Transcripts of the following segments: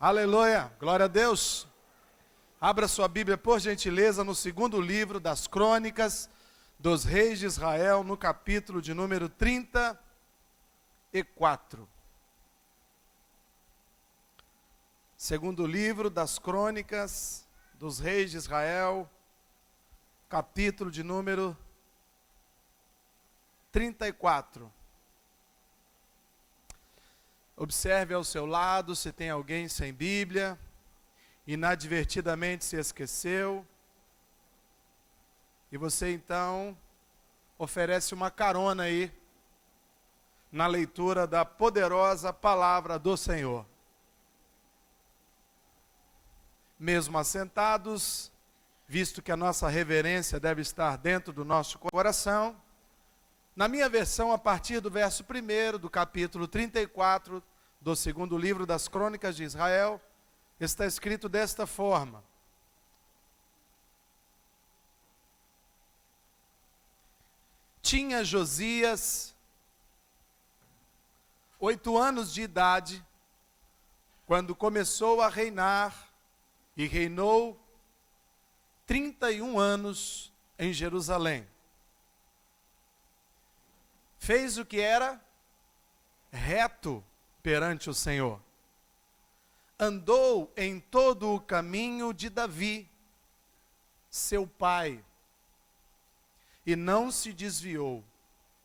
Aleluia, glória a Deus. Abra sua Bíblia, por gentileza, no segundo livro das Crônicas dos Reis de Israel, no capítulo de número 34. Segundo livro das Crônicas dos Reis de Israel, capítulo de número 34. Observe ao seu lado se tem alguém sem Bíblia, inadvertidamente se esqueceu, e você então oferece uma carona aí na leitura da poderosa palavra do Senhor. Mesmo assentados, visto que a nossa reverência deve estar dentro do nosso coração, na minha versão, a partir do verso 1 do capítulo 34 do segundo livro das Crônicas de Israel, está escrito desta forma: Tinha Josias 8 anos de idade, quando começou a reinar, e reinou 31 anos em Jerusalém. Fez o que era reto perante o Senhor. Andou em todo o caminho de Davi, seu pai, e não se desviou,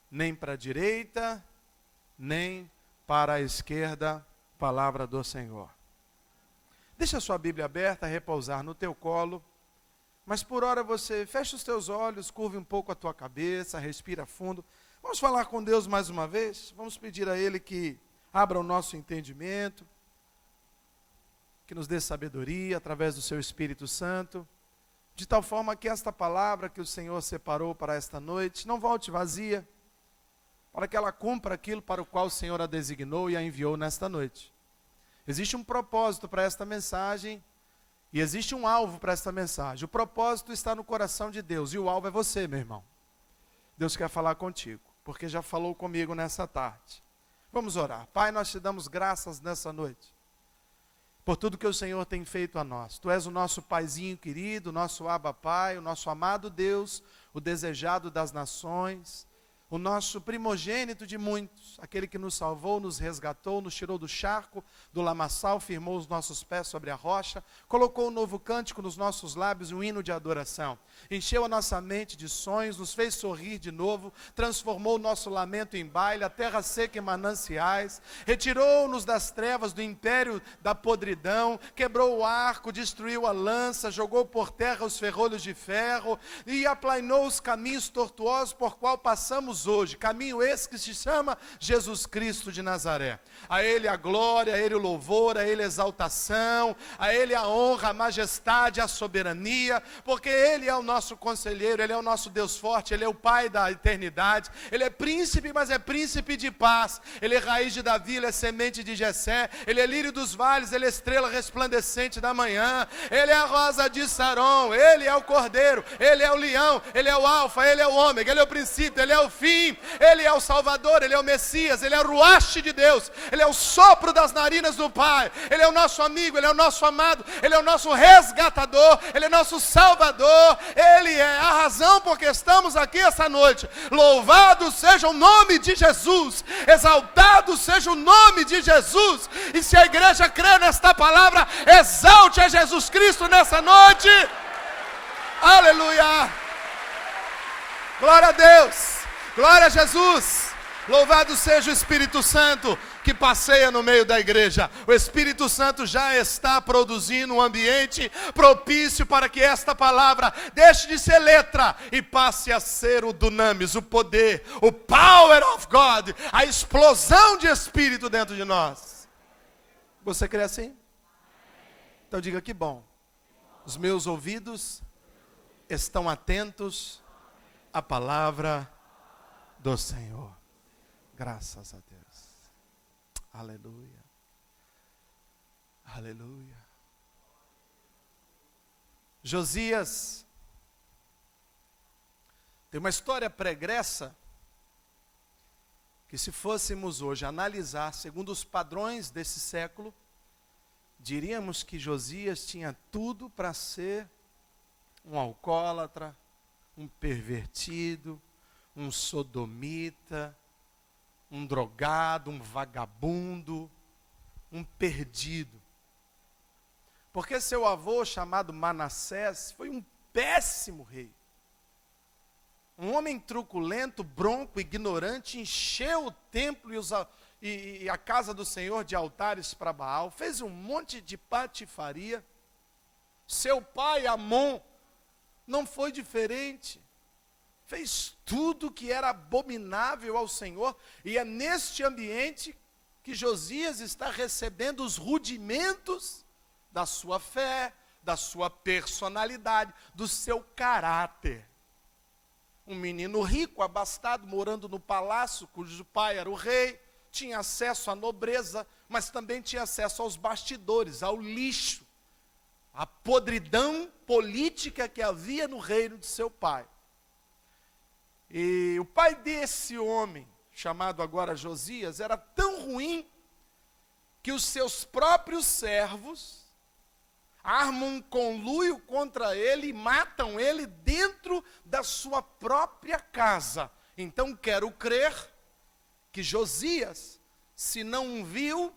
nem para a direita, nem para a esquerda. Palavra do Senhor. Deixa a sua Bíblia aberta, repousar no teu colo, mas por hora você fecha os teus olhos, curve um pouco a tua cabeça, respira fundo. Vamos falar com Deus mais uma vez? Vamos pedir a Ele que abra o nosso entendimento, que nos dê sabedoria através do seu Espírito Santo, de tal forma que esta palavra que o Senhor separou para esta noite não volte vazia, para que ela cumpra aquilo para o qual o Senhor a designou e a enviou nesta noite. Existe um propósito para esta mensagem e existe um alvo para esta mensagem. O propósito está no coração de Deus e o alvo é você, meu irmão. Deus quer falar contigo, porque já falou comigo nessa tarde. Vamos orar. Pai, nós te damos graças nessa noite, por tudo que o Senhor tem feito a nós. Tu és o nosso paizinho querido, o nosso Abba Pai, o nosso amado Deus, o desejado das nações, o nosso primogênito de muitos, aquele que nos salvou, nos resgatou, nos tirou do charco, do lamaçal, firmou os nossos pés sobre a rocha, colocou um novo cântico nos nossos lábios, um hino de adoração. Encheu a nossa mente de sonhos, nos fez sorrir de novo, transformou o nosso lamento em baile, a terra seca em mananciais, retirou-nos das trevas do império da podridão, quebrou o arco, destruiu a lança, jogou por terra os ferrolhos de ferro e aplainou os caminhos tortuosos por qual passamos hoje, caminho esse que se chama Jesus Cristo de Nazaré. A Ele a glória, a Ele o louvor, a Ele a exaltação, a Ele a honra, a majestade, a soberania, porque Ele é o nosso conselheiro, Ele é o nosso Deus forte, Ele é o Pai da eternidade, Ele é príncipe, mas é príncipe de paz, Ele é raiz de Davi, Ele é semente de Jessé, Ele é lírio dos vales, Ele é estrela resplandecente da manhã, Ele é a rosa de Saron, Ele é o cordeiro, Ele é o leão, Ele é o alfa, Ele é o ômega, Ele é o princípio, Ele é o fim, Ele é o Salvador, Ele é o Messias, Ele é o ruache de Deus, Ele é o sopro das narinas do Pai, Ele é o nosso amigo, Ele é o nosso amado, Ele é o nosso resgatador, Ele é nosso Salvador, Ele é a razão por que estamos aqui essa noite. Louvado seja o nome de Jesus, exaltado seja o nome de Jesus, e se a igreja crê nesta palavra, exalte a Jesus Cristo nessa noite. Aleluia, glória a Deus. Glória a Jesus, louvado seja o Espírito Santo que passeia no meio da igreja. O Espírito Santo já está produzindo um ambiente propício para que esta palavra deixe de ser letra e passe a ser o dunamis, o poder, o power of God, a explosão de Espírito dentro de nós. Você crê assim? Então diga: que bom, os meus ouvidos estão atentos à palavra do Senhor. Graças a Deus. Aleluia. Aleluia. Josias tem uma história pregressa que, se fôssemos hoje analisar segundo os padrões desse século, diríamos que Josias tinha tudo para ser um alcoólatra, um pervertido, um sodomita, um drogado, um vagabundo, um perdido. Porque seu avô, chamado Manassés, foi um péssimo rei. Um homem truculento, bronco, ignorante, encheu o templo e a casa do Senhor de altares para Baal, fez um monte de patifaria. Seu pai, Amon, não foi diferente. Fez tudo que era abominável ao Senhor, e é neste ambiente que Josias está recebendo os rudimentos da sua fé, da sua personalidade, do seu caráter. Um menino rico, abastado, morando no palácio, cujo pai era o rei, tinha acesso à nobreza, mas também tinha acesso aos bastidores, ao lixo, à podridão política que havia no reino de seu pai. E o pai desse homem, chamado agora Josias, era tão ruim que os seus próprios servos armam um conluio contra ele e matam ele dentro da sua própria casa. Então quero crer que Josias, se não viu,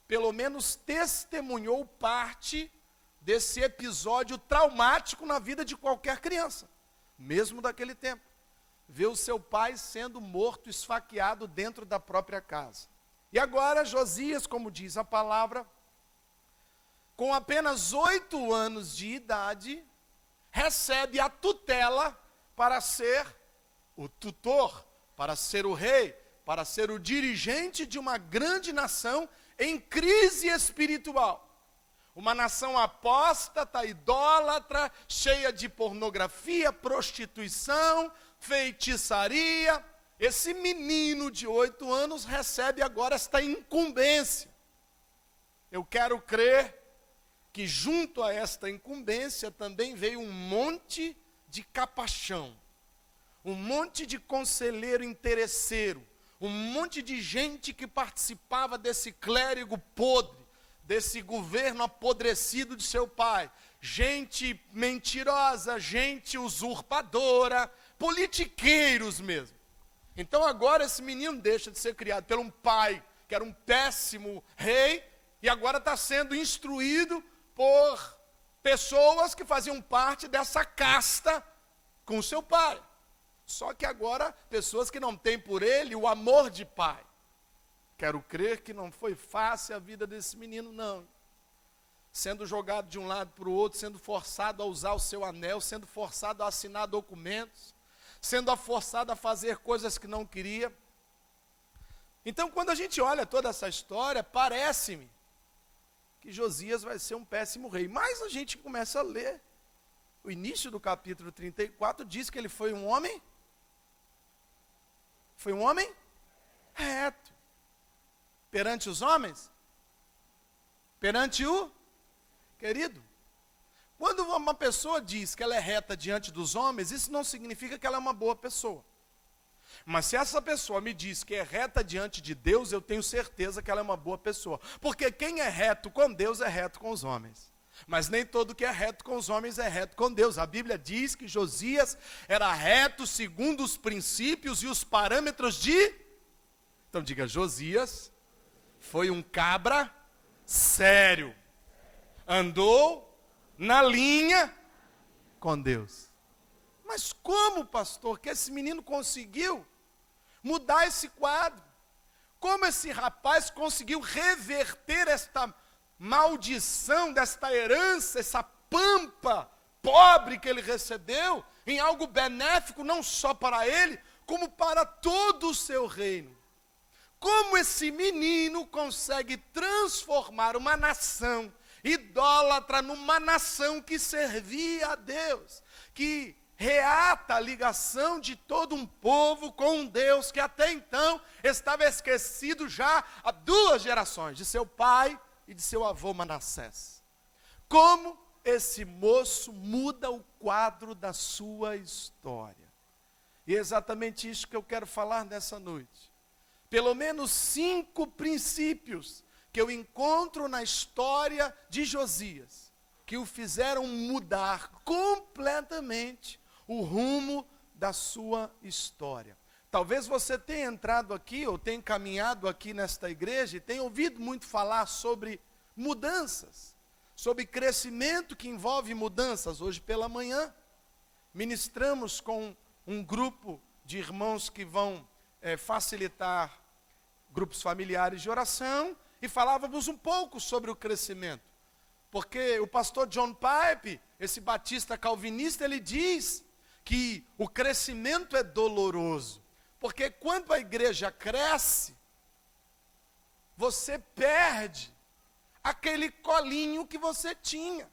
pelo menos testemunhou parte desse episódio traumático na vida de qualquer criança, mesmo daquele tempo. Ver o seu pai sendo morto, esfaqueado dentro da própria casa. E agora Josias, como diz a palavra, com apenas 8 anos de idade, recebe a tutela para ser o tutor, para ser o rei, para ser o dirigente de uma grande nação em crise espiritual. Uma nação apóstata, idólatra, cheia de pornografia, prostituição, feitiçaria. Esse menino de 8 anos recebe agora esta incumbência. Eu quero crer que junto a esta incumbência também veio um monte de capachão, um monte de conselheiro interesseiro, um monte de gente que participava desse clérigo podre, desse governo apodrecido de seu pai, gente mentirosa, gente usurpadora, politiqueiros mesmo. Então agora esse menino deixa de ser criado por um pai que era um péssimo rei e agora está sendo instruído por pessoas que faziam parte dessa casta com seu pai. Só que agora, pessoas que não têm por ele o amor de pai. Quero crer que não foi fácil a vida desse menino, não. Sendo jogado de um lado para o outro, sendo forçado a usar o seu anel, sendo forçado a assinar documentos, sendo forçado a fazer coisas que não queria. Então, quando a gente olha toda essa história, parece-me que Josias vai ser um péssimo rei. Mas a gente começa a ler. O início do capítulo 34 diz que ele foi um homem. Foi um homem reto. Perante os homens? Perante o querido? Quando uma pessoa diz que ela é reta diante dos homens, isso não significa que ela é uma boa pessoa. Mas se essa pessoa me diz que é reta diante de Deus, eu tenho certeza que ela é uma boa pessoa. Porque quem é reto com Deus é reto com os homens. Mas nem todo que é reto com os homens é reto com Deus. A Bíblia diz que Josias era reto segundo os princípios e os parâmetros de... Então diga, Josias foi um cabra sério. Andou na linha com Deus. Mas como, pastor, que esse menino conseguiu mudar esse quadro? Como esse rapaz conseguiu reverter esta maldição, desta herança, essa pampa pobre que ele recebeu, em algo benéfico, não só para ele, como para todo o seu reino? Como esse menino consegue transformar uma nação idólatra numa nação que servia a Deus, que reata a ligação de todo um povo com um Deus que até então estava esquecido já há 2 gerações, de seu pai e de seu avô Manassés. Como esse moço muda o quadro da sua história. E é exatamente isso que eu quero falar nessa noite. Pelo menos 5 princípios que eu encontro na história de Josias, que o fizeram mudar completamente o rumo da sua história. Talvez você tenha entrado aqui, ou tenha caminhado aqui nesta igreja, e tenha ouvido muito falar sobre mudanças, sobre crescimento que envolve mudanças. Hoje pela manhã, ministramos com um grupo de irmãos que vão facilitar grupos familiares de oração, e falávamos um pouco sobre o crescimento. Porque o pastor John Pipe, esse batista calvinista, ele diz que o crescimento é doloroso. Porque quando a igreja cresce, você perde aquele colinho que você tinha.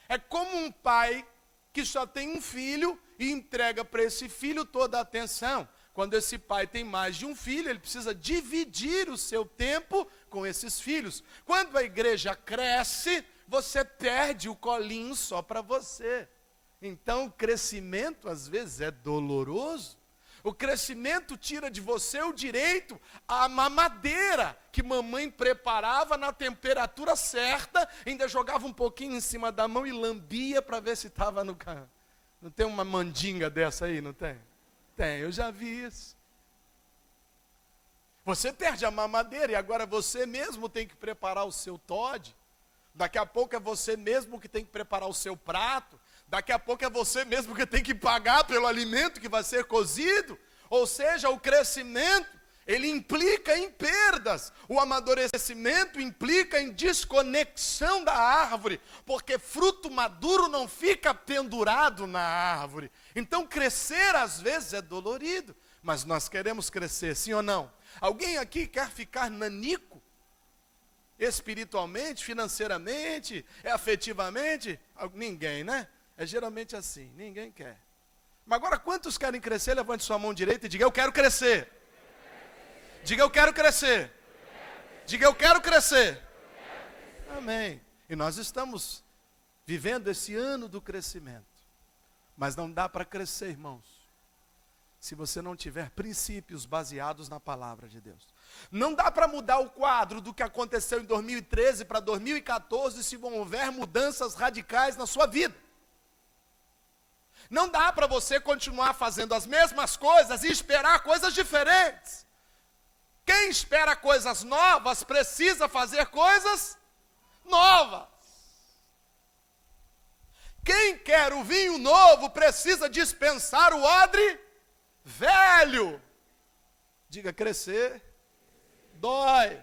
É como um pai que só tem um filho e entrega para esse filho toda a atenção. Quando esse pai tem mais de um filho, ele precisa dividir o seu tempo com esses filhos. Quando a igreja cresce, você perde o colinho só para você. Então, o crescimento às vezes é doloroso. O crescimento tira de você o direito à mamadeira que mamãe preparava na temperatura certa, ainda jogava um pouquinho em cima da mão e lambia para ver se estava no carro. Não tem uma mandinga dessa aí, não tem? Tem, eu já vi isso. Você perde a mamadeira e agora você mesmo tem que preparar o seu Toddy. Daqui a pouco é você mesmo que tem que preparar o seu prato. Daqui a pouco é você mesmo que tem que pagar pelo alimento que vai ser cozido. Ou seja, o crescimento, ele implica em perdas. O amadurecimento implica em desconexão da árvore, porque fruto maduro não fica pendurado na árvore. Então crescer às vezes é dolorido, mas nós queremos crescer, sim ou não? Alguém aqui quer ficar nanico? Espiritualmente, financeiramente, afetivamente? Ninguém, né? É geralmente assim, ninguém quer. Mas agora, quantos querem crescer? Levante sua mão direita e diga, eu quero crescer. Diga, eu quero crescer. Diga, eu quero crescer. Amém. E nós estamos vivendo esse ano do crescimento. Mas não dá para crescer, irmãos, se você não tiver princípios baseados na palavra de Deus. Não dá para mudar o quadro do que aconteceu em 2013 para 2014 se não houver mudanças radicais na sua vida. Não dá para você continuar fazendo as mesmas coisas e esperar coisas diferentes. Quem espera coisas novas precisa fazer coisas novas. Quem quer o vinho novo precisa dispensar o odre velho. Diga, crescer dói,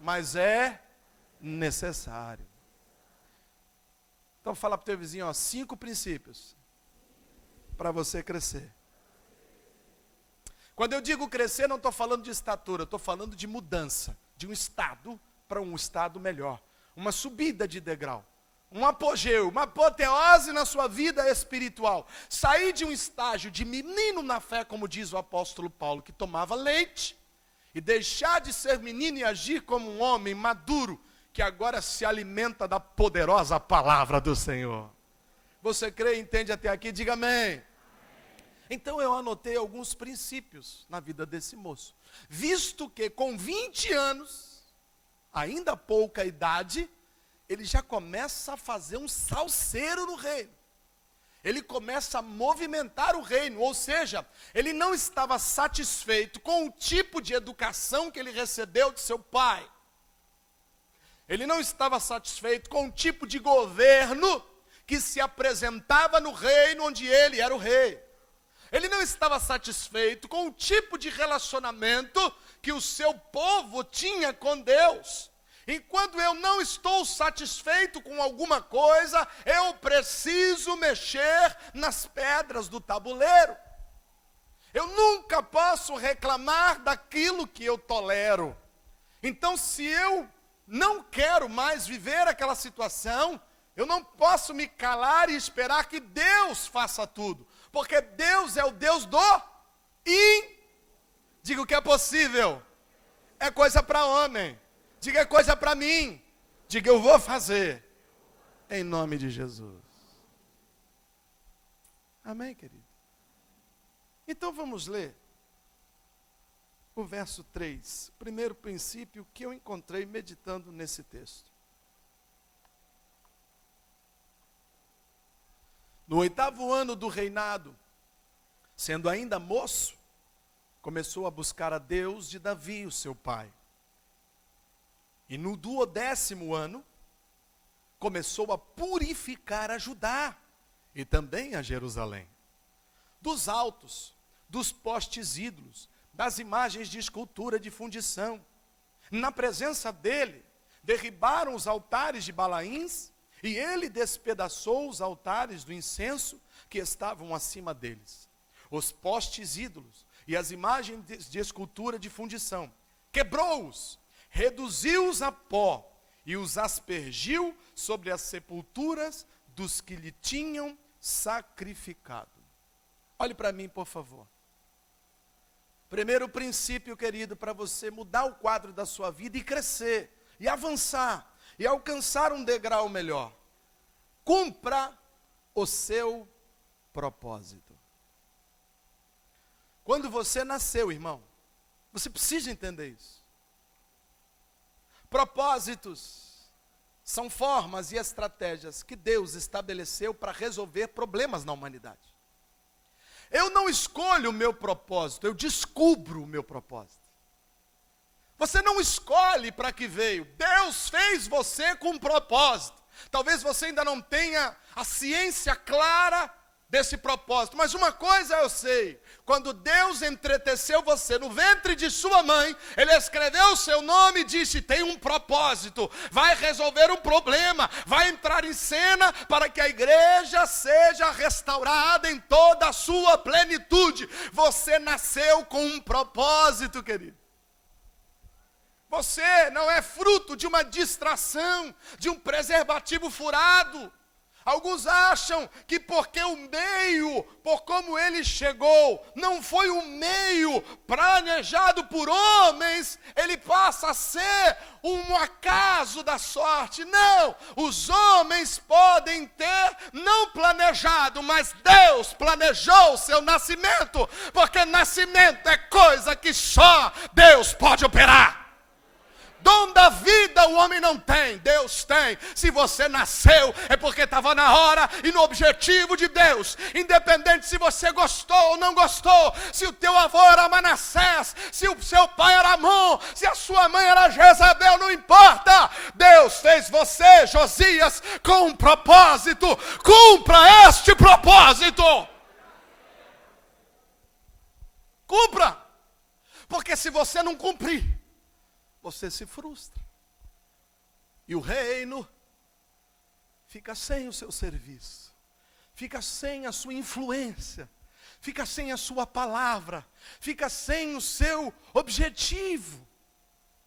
mas é necessário. Então fala para o teu vizinho, 5 princípios para você crescer. Quando eu digo crescer, não estou falando de estatura, estou falando de mudança, de um estado para um estado melhor, uma subida de degrau, um apogeu, uma apoteose na sua vida espiritual. Sair de um estágio de menino na fé, como diz o apóstolo Paulo, que tomava leite, e deixar de ser menino e agir como um homem maduro, que agora se alimenta da poderosa palavra do Senhor. Você crê e entende até aqui? Diga amém. Então eu anotei alguns princípios na vida desse moço. Visto que com 20 anos, ainda pouca idade, ele já começa a fazer um salseiro no reino. Ele começa a movimentar o reino, ou seja, ele não estava satisfeito com o tipo de educação que ele recebeu de seu pai. Ele não estava satisfeito com o tipo de governo que se apresentava no reino onde ele era o rei. Ele não estava satisfeito com o tipo de relacionamento que o seu povo tinha com Deus. Enquanto eu não estou satisfeito com alguma coisa, eu preciso mexer nas pedras do tabuleiro. Eu nunca posso reclamar daquilo que eu tolero. Então, se eu não quero mais viver aquela situação, eu não posso me calar e esperar que Deus faça tudo. Porque Deus é o Deus do Diga o que é possível. É coisa para homem. Diga, é coisa para mim. Diga, eu vou fazer. Em nome de Jesus. Amém, querido? Então vamos ler o verso 3, o primeiro princípio que eu encontrei meditando nesse texto. No 8º ano do reinado, sendo ainda moço, começou a buscar a Deus de Davi, o seu pai. E no 12º ano, começou a purificar a Judá e também a Jerusalém, dos altos, dos postes ídolos, das imagens de escultura de fundição. Na presença dele, derribaram os altares de Balaíns, e ele despedaçou os altares do incenso que estavam acima deles. Os postes ídolos e as imagens de escultura de fundição. Quebrou-os, reduziu-os a pó e os aspergiu sobre as sepulturas dos que lhe tinham sacrificado. Olhe para mim, por favor. Primeiro princípio, querido, para você mudar o quadro da sua vida e crescer, e avançar, e alcançar um degrau melhor. Cumpra o seu propósito. Quando você nasceu, irmão, você precisa entender isso. Propósitos são formas e estratégias que Deus estabeleceu para resolver problemas na humanidade. Eu não escolho o meu propósito, eu descubro o meu propósito. Você não escolhe para que veio. Deus fez você com um propósito. Talvez você ainda não tenha a ciência clara desse propósito, mas uma coisa eu sei: quando Deus entreteceu você no ventre de sua mãe, Ele escreveu o seu nome e disse: tem um propósito, vai resolver um problema, vai entrar em cena para que a igreja seja restaurada em toda a sua plenitude. Você nasceu com um propósito, querido. Você não é fruto de uma distração, de um preservativo furado. Alguns acham que porque o meio, por como ele chegou, não foi um meio planejado por homens, ele passa a ser um acaso da sorte. Não, os homens podem ter não planejado, mas Deus planejou o seu nascimento, porque nascimento é coisa que só Deus pode operar. Dom da vida o homem não tem, Deus tem. Se você nasceu, é porque estava na hora e no objetivo de Deus. Independente se você gostou ou não gostou, se o teu avô era Manassés, se o seu pai era Amon, se a sua mãe era Jezabel, não importa. Deus fez você, Josias, com um propósito. Cumpra este propósito. Cumpra. Porque se você não cumprir, você se frustra. E o reino fica sem o seu serviço, fica sem a sua influência, fica sem a sua palavra, fica sem o seu objetivo.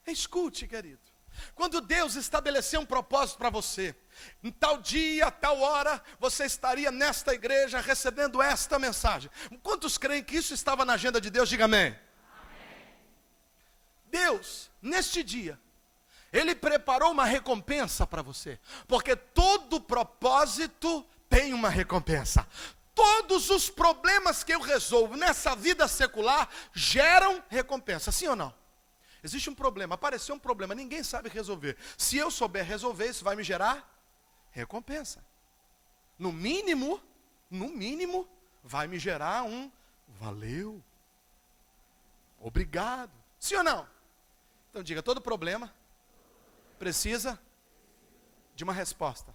Escute, querido. Quando Deus estabeleceu um propósito para você, em tal dia, tal hora, você estaria nesta igreja recebendo esta mensagem. Quantos creem que isso estava na agenda de Deus? Diga amém. Deus, neste dia, Ele preparou uma recompensa para você, porque todo propósito tem uma recompensa. Todos os problemas que eu resolvo nessa vida secular geram recompensa, sim ou não? Existe um problema, apareceu um problema, ninguém sabe resolver. Se eu souber resolver, isso vai me gerar recompensa. No mínimo, vai me gerar um valeu, obrigado, sim ou não? Então diga, todo problema precisa de uma resposta.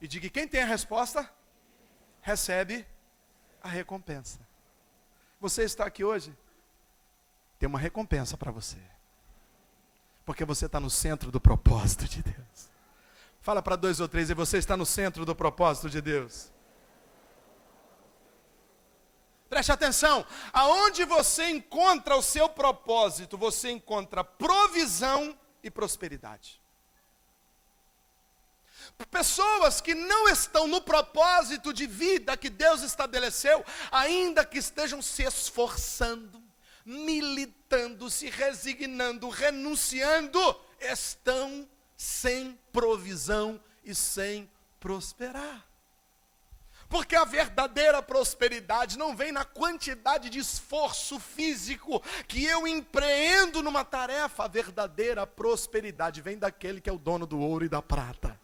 E diga, quem tem a resposta, recebe a recompensa. Você está aqui hoje, tem uma recompensa para você. Porque você está no centro do propósito de Deus. Fala para 2 ou 3, e você está no centro do propósito de Deus. Preste atenção, aonde você encontra o seu propósito, você encontra provisão e prosperidade. Pessoas que não estão no propósito de vida que Deus estabeleceu, ainda que estejam se esforçando, militando, se resignando, renunciando, estão sem provisão e sem prosperar. Porque a verdadeira prosperidade não vem na quantidade de esforço físico que eu empreendo numa tarefa. A verdadeira prosperidade vem daquele que é o dono do ouro e da prata.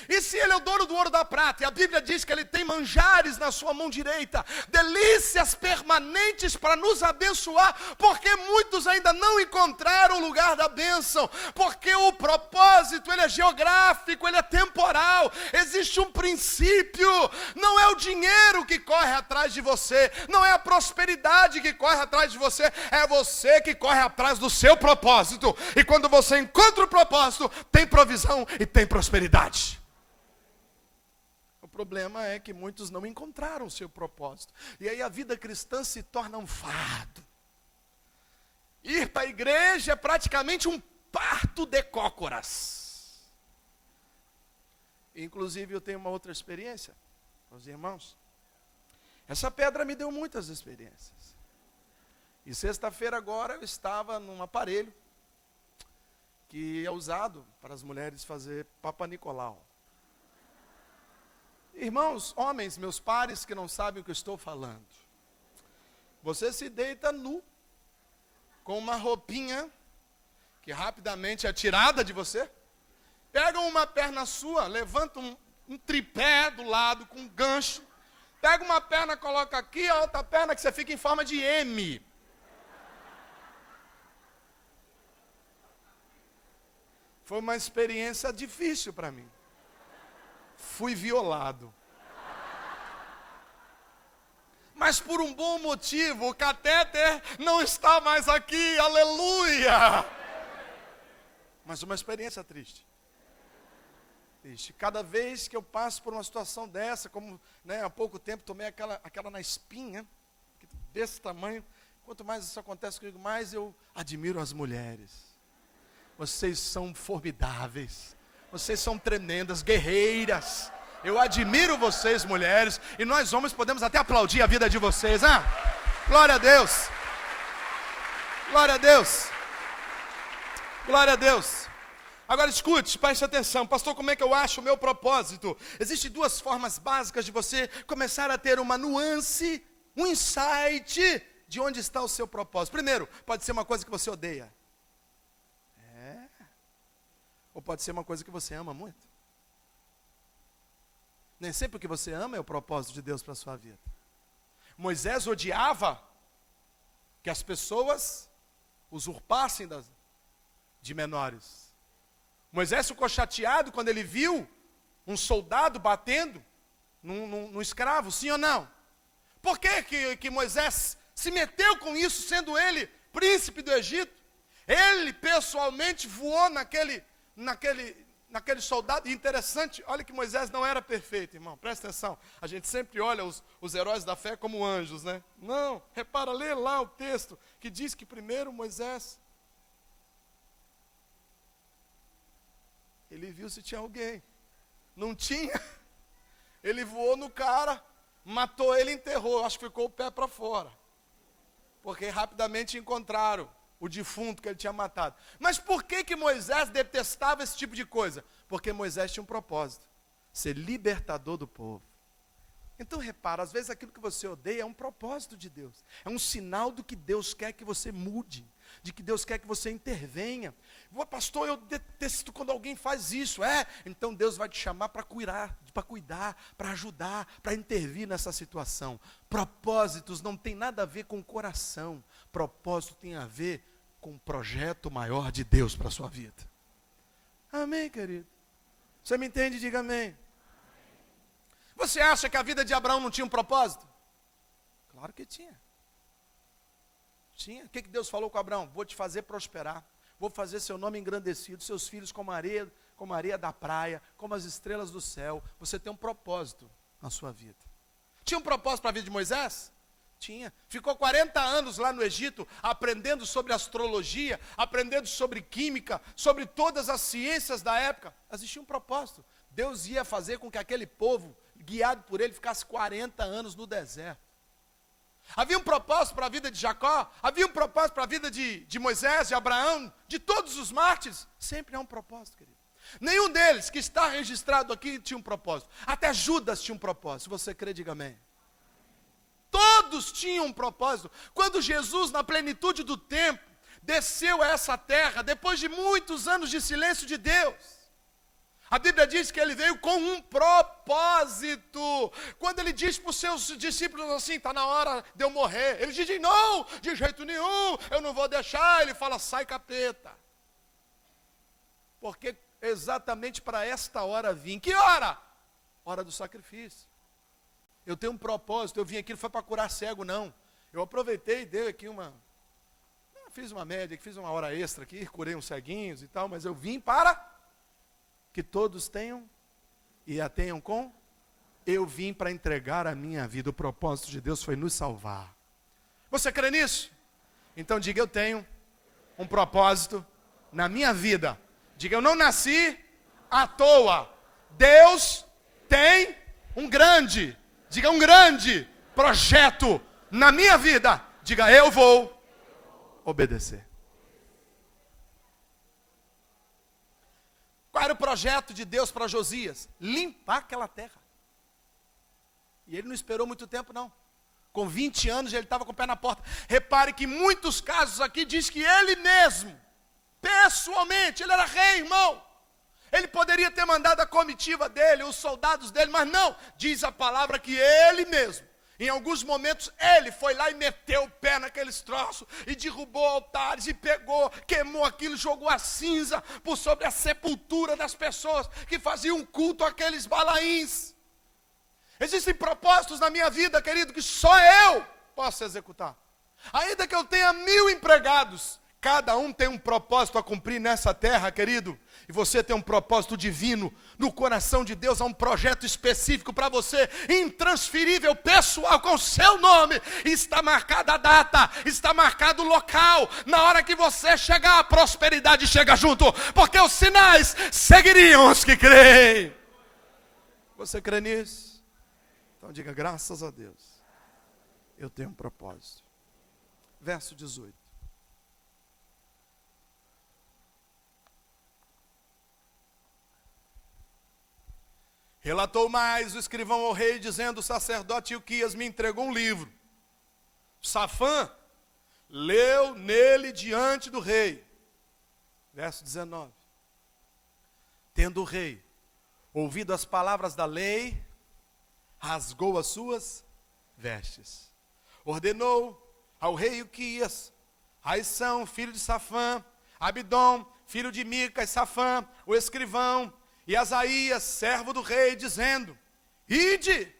E se ele é o dono do ouro e da prata, e a Bíblia diz que ele tem manjares na sua mão direita, delícias permanentes para nos abençoar, porque muitos ainda não encontraram o lugar da bênção, porque o propósito, ele é geográfico, ele é temporal, existe um princípio, não é o dinheiro que corre atrás de você, não é a prosperidade que corre atrás de você, é você que corre atrás do seu propósito, e quando você encontra o propósito, tem provisão e tem prosperidade. O problema é que muitos não encontraram o seu propósito. E aí a vida cristã se torna um fardo. Ir para a igreja é praticamente um parto de cócoras. Inclusive eu tenho uma outra experiência, meus irmãos. Essa pedra me deu muitas experiências. E sexta-feira agora eu estava num aparelho que é usado para as mulheres fazer Papa Nicolau. Irmãos, homens, meus pares que não sabem o que eu estou falando. Você se deita nu, com uma roupinha que rapidamente é tirada de você. Pega uma perna sua, levanta um tripé do lado com um gancho. Pega uma perna, coloca aqui, a outra perna que você fica em forma de M. Foi uma experiência difícil para mim. Fui violado. Mas por um bom motivo, o catéter não está mais aqui, aleluia! Mas uma experiência triste. Cada vez que eu passo por uma situação dessa, como há pouco tempo tomei aquela na espinha, desse tamanho, quanto mais isso acontece comigo, mais eu admiro as mulheres. Vocês são formidáveis. Vocês são tremendas, guerreiras. Eu admiro vocês, mulheres. E nós homens podemos até aplaudir a vida de vocês, hein? Glória a Deus. Glória a Deus. Glória a Deus. Agora escute, preste atenção. Pastor, como é que eu acho o meu propósito? Existem duas formas básicas de você começar a ter uma nuance, um insight de onde está o seu propósito. Primeiro, pode ser uma coisa que você odeia. Ou pode ser uma coisa que você ama muito. Nem sempre o que você ama é o propósito de Deus para a sua vida. Moisés odiava que as pessoas usurpassem de menores. Moisés ficou chateado quando ele viu um soldado batendo num escravo, sim ou não? Por que Moisés se meteu com isso, sendo ele príncipe do Egito? Ele pessoalmente voou naquele soldado. E interessante, olha que Moisés não era perfeito, irmão, presta atenção. A gente sempre olha os heróis da fé como anjos, né? Não, repara, lê lá o texto, que diz que primeiro Moisés, ele viu se tinha alguém. Não tinha. Ele voou no cara, matou ele e enterrou, acho que ficou o pé para fora. Porque rapidamente encontraram o defunto que ele tinha matado. Mas por que Moisés detestava esse tipo de coisa? Porque Moisés tinha um propósito: ser libertador do povo. Então repara, às vezes aquilo que você odeia é um propósito de Deus. É um sinal do que Deus quer que você mude, de que Deus quer que você intervenha. Pastor, eu detesto quando alguém faz isso. Então Deus vai te chamar para cuidar, para ajudar, para intervir nessa situação. Propósitos não tem nada a ver com o coração. Propósito tem a ver com um projeto maior de Deus para a sua vida. Amém, querido? Você me entende? Diga amém. Você acha que a vida de Abraão não tinha um propósito? Claro que tinha. Tinha. O que Deus falou com Abraão? Vou te fazer prosperar. Vou fazer seu nome engrandecido, seus filhos como a areia da praia, como as estrelas do céu. Você tem um propósito na sua vida. Tinha um propósito para a vida de Moisés? Tinha. Ficou 40 anos lá no Egito, aprendendo sobre astrologia, aprendendo sobre química, sobre todas as ciências da época. Existia um propósito. Deus ia fazer com que aquele povo, guiado por ele, ficasse 40 anos no deserto. Havia um propósito para a vida de Jacó, havia um propósito para a vida de Moisés, de Abraão, de todos os mártires. Sempre há um propósito, querido. Nenhum deles que está registrado aqui tinha um propósito. Até Judas tinha um propósito. Se você crê, diga amém. Todos tinham um propósito. Quando Jesus, na plenitude do tempo, desceu a essa terra, depois de muitos anos de silêncio de Deus, a Bíblia diz que ele veio com um propósito. Quando ele diz para os seus discípulos assim, está na hora de eu morrer, eles dizem, não, de jeito nenhum, eu não vou deixar. Ele fala, sai capeta. Porque exatamente para esta hora vim. Que hora? Hora do sacrifício. Eu tenho um propósito, eu vim aqui, não foi para curar cego não. Eu aproveitei e dei aqui fiz uma média, fiz uma hora extra aqui, curei uns ceguinhos e tal, mas eu vim para que todos tenham e a tenham com. Eu vim para entregar a minha vida. O propósito de Deus foi nos salvar. Você crê nisso? Então diga, eu tenho um propósito na minha vida. Diga, eu não nasci à toa. Deus tem um grande, diga, um grande projeto na minha vida. Diga, eu vou obedecer. Qual era o projeto de Deus para Josias? Limpar aquela terra. E ele não esperou muito tempo não. Com 20 anos ele estava com o pé na porta. Repare que em muitos casos aqui diz que ele mesmo, pessoalmente, ele era rei, irmão. Ele poderia ter mandado a comitiva dele, os soldados dele, mas não. Diz a palavra que ele mesmo, em alguns momentos, ele foi lá e meteu o pé naqueles troços, e derrubou altares, e pegou, queimou aquilo, jogou a cinza por sobre a sepultura das pessoas que faziam culto àqueles balaíns. Existem propósitos na minha vida, querido, que só eu posso executar. Ainda que eu tenha 1000 empregados, cada um tem um propósito a cumprir nessa terra, querido. E você tem um propósito divino no coração de Deus. Há um projeto específico para você, intransferível, pessoal, com o seu nome. Está marcada a data, está marcado o local. Na hora que você chegar, a prosperidade chega junto. Porque os sinais seguiriam os que creem. Você crê nisso? Então diga, graças a Deus, eu tenho um propósito. Verso 18. Relatou mais o escrivão ao rei, dizendo, o sacerdote Ilquias me entregou um livro. Safã leu nele diante do rei. Verso 19. Tendo o rei ouvido as palavras da lei, rasgou as suas vestes. Ordenou ao rei Ilquias, Raissão, filho de Safã, Abidom, filho de Mica e Safã, o escrivão, e Asaías, servo do rei, dizendo, ide,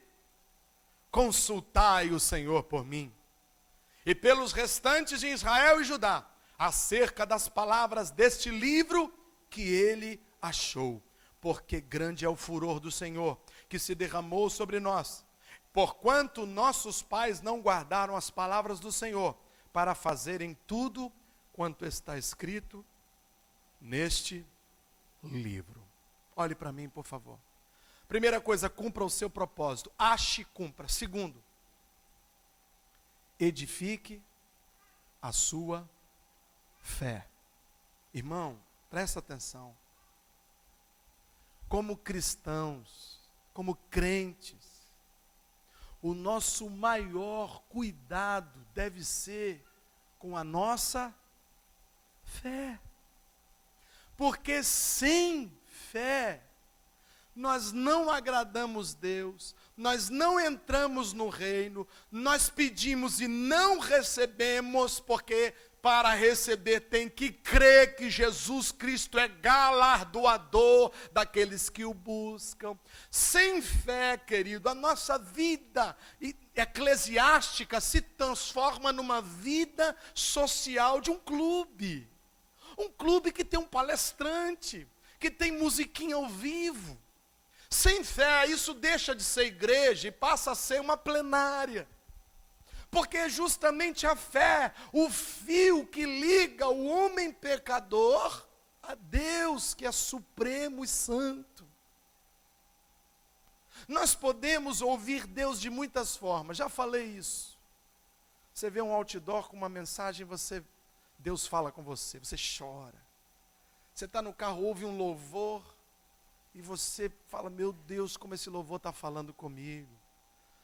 consultai o Senhor por mim, e pelos restantes de Israel e Judá, acerca das palavras deste livro que ele achou, porque grande é o furor do Senhor, que se derramou sobre nós, porquanto nossos pais não guardaram as palavras do Senhor, para fazerem tudo quanto está escrito neste livro. Olhe para mim, por favor. Primeira coisa, cumpra o seu propósito. Ache e cumpra. Segundo, edifique a sua fé. Irmão, presta atenção. Como cristãos, como crentes, o nosso maior cuidado deve ser com a nossa fé. Porque sem fé, nós não agradamos Deus, nós não entramos no reino, nós pedimos e não recebemos, porque para receber tem que crer que Jesus Cristo é galardoador daqueles que o buscam. Sem fé, querido, a nossa vida eclesiástica se transforma numa vida social de um clube. Um clube que tem um palestrante, que tem musiquinha ao vivo. Sem fé, isso deixa de ser igreja e passa a ser uma plenária. Porque é justamente a fé, o fio que liga o homem pecador a Deus, que é supremo e santo. Nós podemos ouvir Deus de muitas formas, já falei isso. Você vê um outdoor com uma mensagem, Deus fala com você, você chora. Você está no carro, ouve um louvor, e você fala, meu Deus, como esse louvor está falando comigo.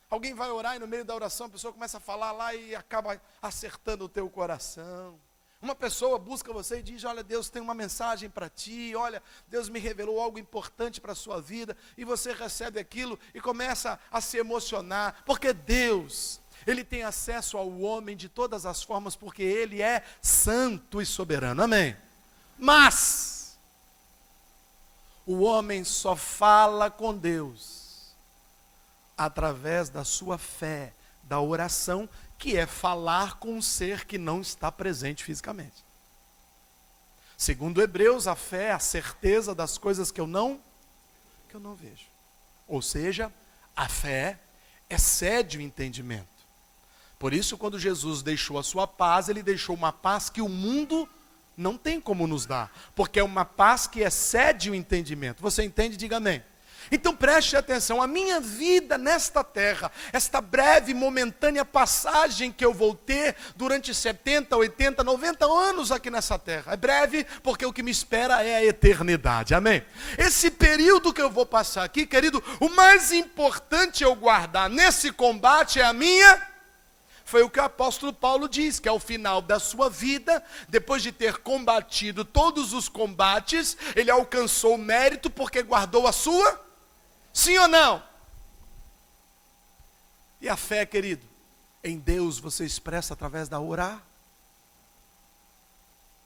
Alguém vai orar e no meio da oração a pessoa começa a falar lá e acaba acertando o teu coração. Uma pessoa busca você e diz, olha, Deus tem uma mensagem para ti, olha, Deus me revelou algo importante para a sua vida, e você recebe aquilo e começa a se emocionar, porque Deus, Ele tem acesso ao homem de todas as formas, porque Ele é santo e soberano, amém? Mas, o homem só fala com Deus através da sua fé, da oração, que é falar com um ser que não está presente fisicamente. Segundo Hebreus, a fé é a certeza das coisas que eu não vejo. Ou seja, a fé excede o entendimento. Por isso, quando Jesus deixou a sua paz, Ele deixou uma paz que o mundo não tem como nos dar, porque é uma paz que excede o entendimento. Você entende? Diga amém. Então preste atenção, a minha vida nesta terra, esta breve, momentânea passagem que eu vou ter durante 70, 80, 90 anos aqui nessa terra, é breve porque o que me espera é a eternidade, amém? Esse período que eu vou passar aqui, querido, o mais importante eu guardar nesse combate é a minha... Foi o que o apóstolo Paulo diz, que ao final da sua vida, depois de ter combatido todos os combates, ele alcançou o mérito porque guardou a sua... Sim ou não? E a fé, querido, em Deus você expressa através da orar.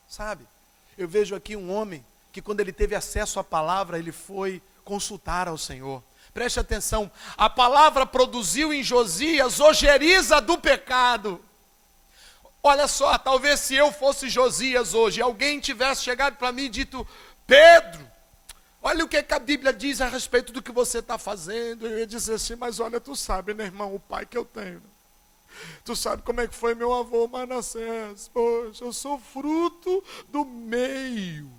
Sabe, eu vejo aqui um homem que quando ele teve acesso à palavra, ele foi consultar ao Senhor. Preste atenção, a palavra produziu em Josias ojeriza do pecado. Olha só, talvez se eu fosse Josias hoje, alguém tivesse chegado para mim e dito, Pedro, olha o que a Bíblia diz a respeito do que você está fazendo. Eu ia dizer assim, mas olha, tu sabe, né, irmão, o pai que eu tenho. Tu sabe como é que foi meu avô Manassés. Poxa, eu sou fruto do meio.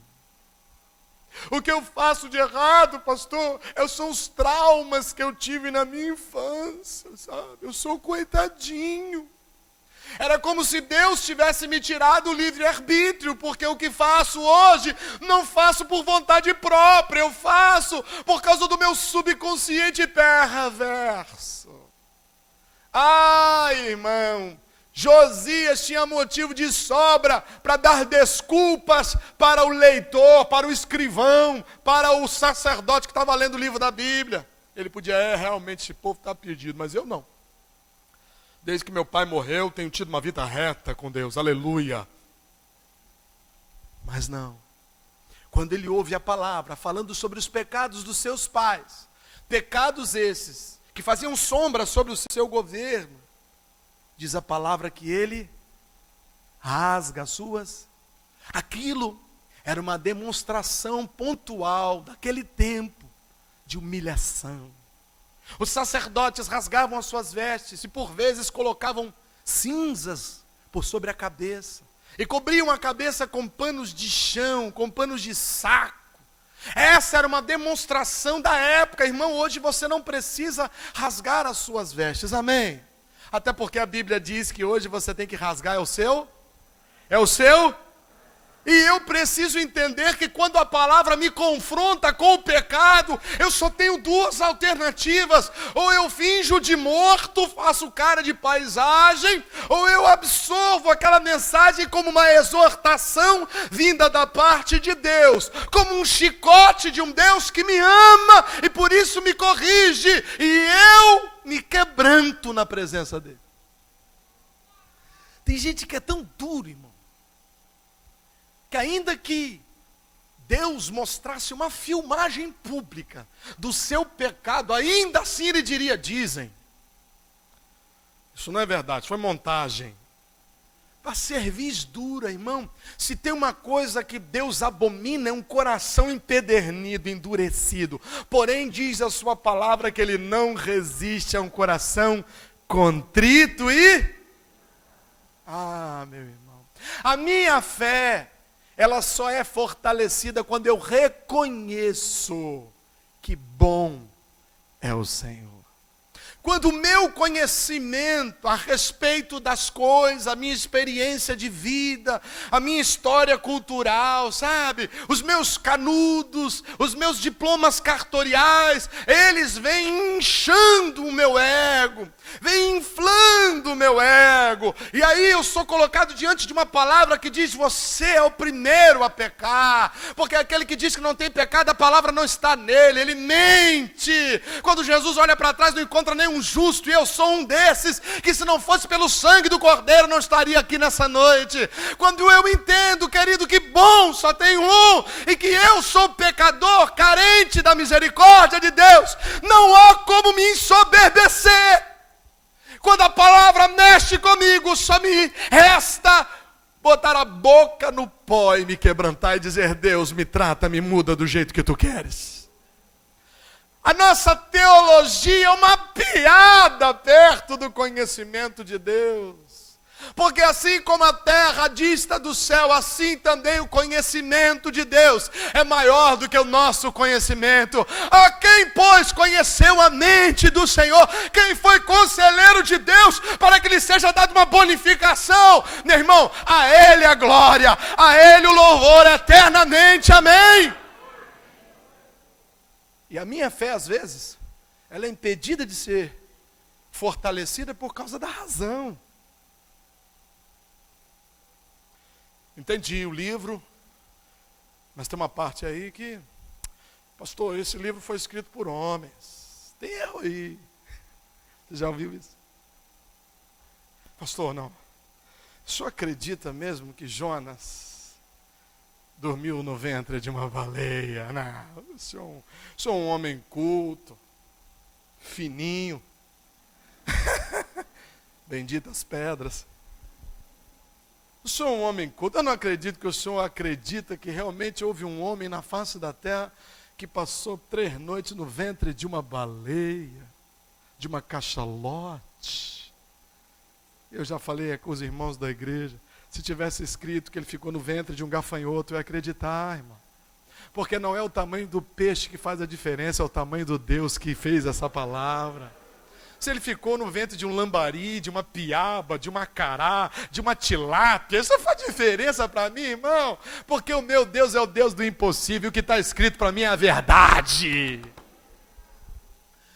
O que eu faço de errado, pastor, são os traumas que eu tive na minha infância, sabe? Eu sou coitadinho. Era como se Deus tivesse me tirado o livre-arbítrio, porque o que faço hoje, não faço por vontade própria, eu faço por causa do meu subconsciente perverso. Ai, irmão, Josias tinha motivo de sobra para dar desculpas para o leitor, para o escrivão, para o sacerdote que estava lendo o livro da Bíblia. Ele podia, realmente esse povo está perdido, mas eu não. Desde que meu pai morreu, tenho tido uma vida reta com Deus, aleluia. Mas não. Quando ele ouve a palavra falando sobre os pecados dos seus pais, pecados esses que faziam sombra sobre o seu governo, diz a palavra que ele rasga as suas. Aquilo era uma demonstração pontual daquele tempo de humilhação. Os sacerdotes rasgavam as suas vestes e por vezes colocavam cinzas por sobre a cabeça. E cobriam a cabeça com panos de chão, com panos de saco. Essa era uma demonstração da época, irmão. Hoje você não precisa rasgar as suas vestes, amém? Até porque a Bíblia diz que hoje você tem que rasgar, é o seu? E eu preciso entender que quando a palavra me confronta com o pecado, eu só tenho duas alternativas. Ou eu finjo de morto, faço cara de paisagem, ou eu absorvo aquela mensagem como uma exortação vinda da parte de Deus, como um chicote de um Deus que me ama e por isso me corrige, e eu me quebranto na presença dele. Tem gente que é tão duro, irmão, que ainda que Deus mostrasse uma filmagem pública do seu pecado, ainda assim ele diria, dizem. Isso não é verdade, foi montagem. A cerviz dura, irmão. Se tem uma coisa que Deus abomina, é um coração empedernido, endurecido. Porém, diz a sua palavra que ele não resiste a um coração contrito e... Ah, meu irmão. A minha fé, ela só é fortalecida quando eu reconheço que bom é o Senhor. Quando o meu conhecimento a respeito das coisas, a minha experiência de vida, a minha história cultural, sabe? Os meus canudos, os meus diplomas cartoriais, eles vêm inchando o meu ego, vêm inflando o meu ego. E aí eu sou colocado diante de uma palavra que diz: você é o primeiro a pecar. Porque aquele que diz que não tem pecado, a palavra não está nele, ele mente. Quando Jesus olha para trás, não encontra nenhum justo, e eu sou um desses, que se não fosse pelo sangue do Cordeiro, não estaria aqui nessa noite. Quando eu entendo, querido, que bom só tem um, e que eu sou pecador, carente da misericórdia de Deus, não há como me ensoberbecer. Quando a palavra mexe comigo, só me resta botar a boca no pó e me quebrantar e dizer: Deus, me trata, me muda do jeito que tu queres. A nossa teologia é uma piada perto do conhecimento de Deus. Porque assim como a terra dista do céu, assim também o conhecimento de Deus é maior do que o nosso conhecimento. A quem, pois, conheceu a mente do Senhor? Quem foi conselheiro de Deus para que lhe seja dada uma bonificação? Meu irmão, a Ele a glória, a Ele o louvor eternamente. Amém. E a minha fé, às vezes, ela é impedida de ser fortalecida por causa da razão. Entendi o livro, mas tem uma parte aí que: pastor, esse livro foi escrito por homens. Tem erro aí. Você já ouviu isso? Pastor, não. O senhor acredita mesmo que Jonas dormiu no ventre de uma baleia? Não, eu sou um homem culto, fininho. Benditas pedras. Eu sou um homem culto. Eu não acredito que o senhor acredita que realmente houve um homem na face da terra que passou 3 noites no ventre de uma baleia, de uma cachalote. Eu já falei com os irmãos da igreja, se tivesse escrito que ele ficou no ventre de um gafanhoto, eu ia acreditar, irmão. Porque não é o tamanho do peixe que faz a diferença, é o tamanho do Deus que fez essa palavra. Se ele ficou no ventre de um lambari, de uma piaba, de uma cará, de uma tilápia, isso faz diferença para mim, irmão. Porque o meu Deus é o Deus do impossível, o que está escrito para mim é a verdade.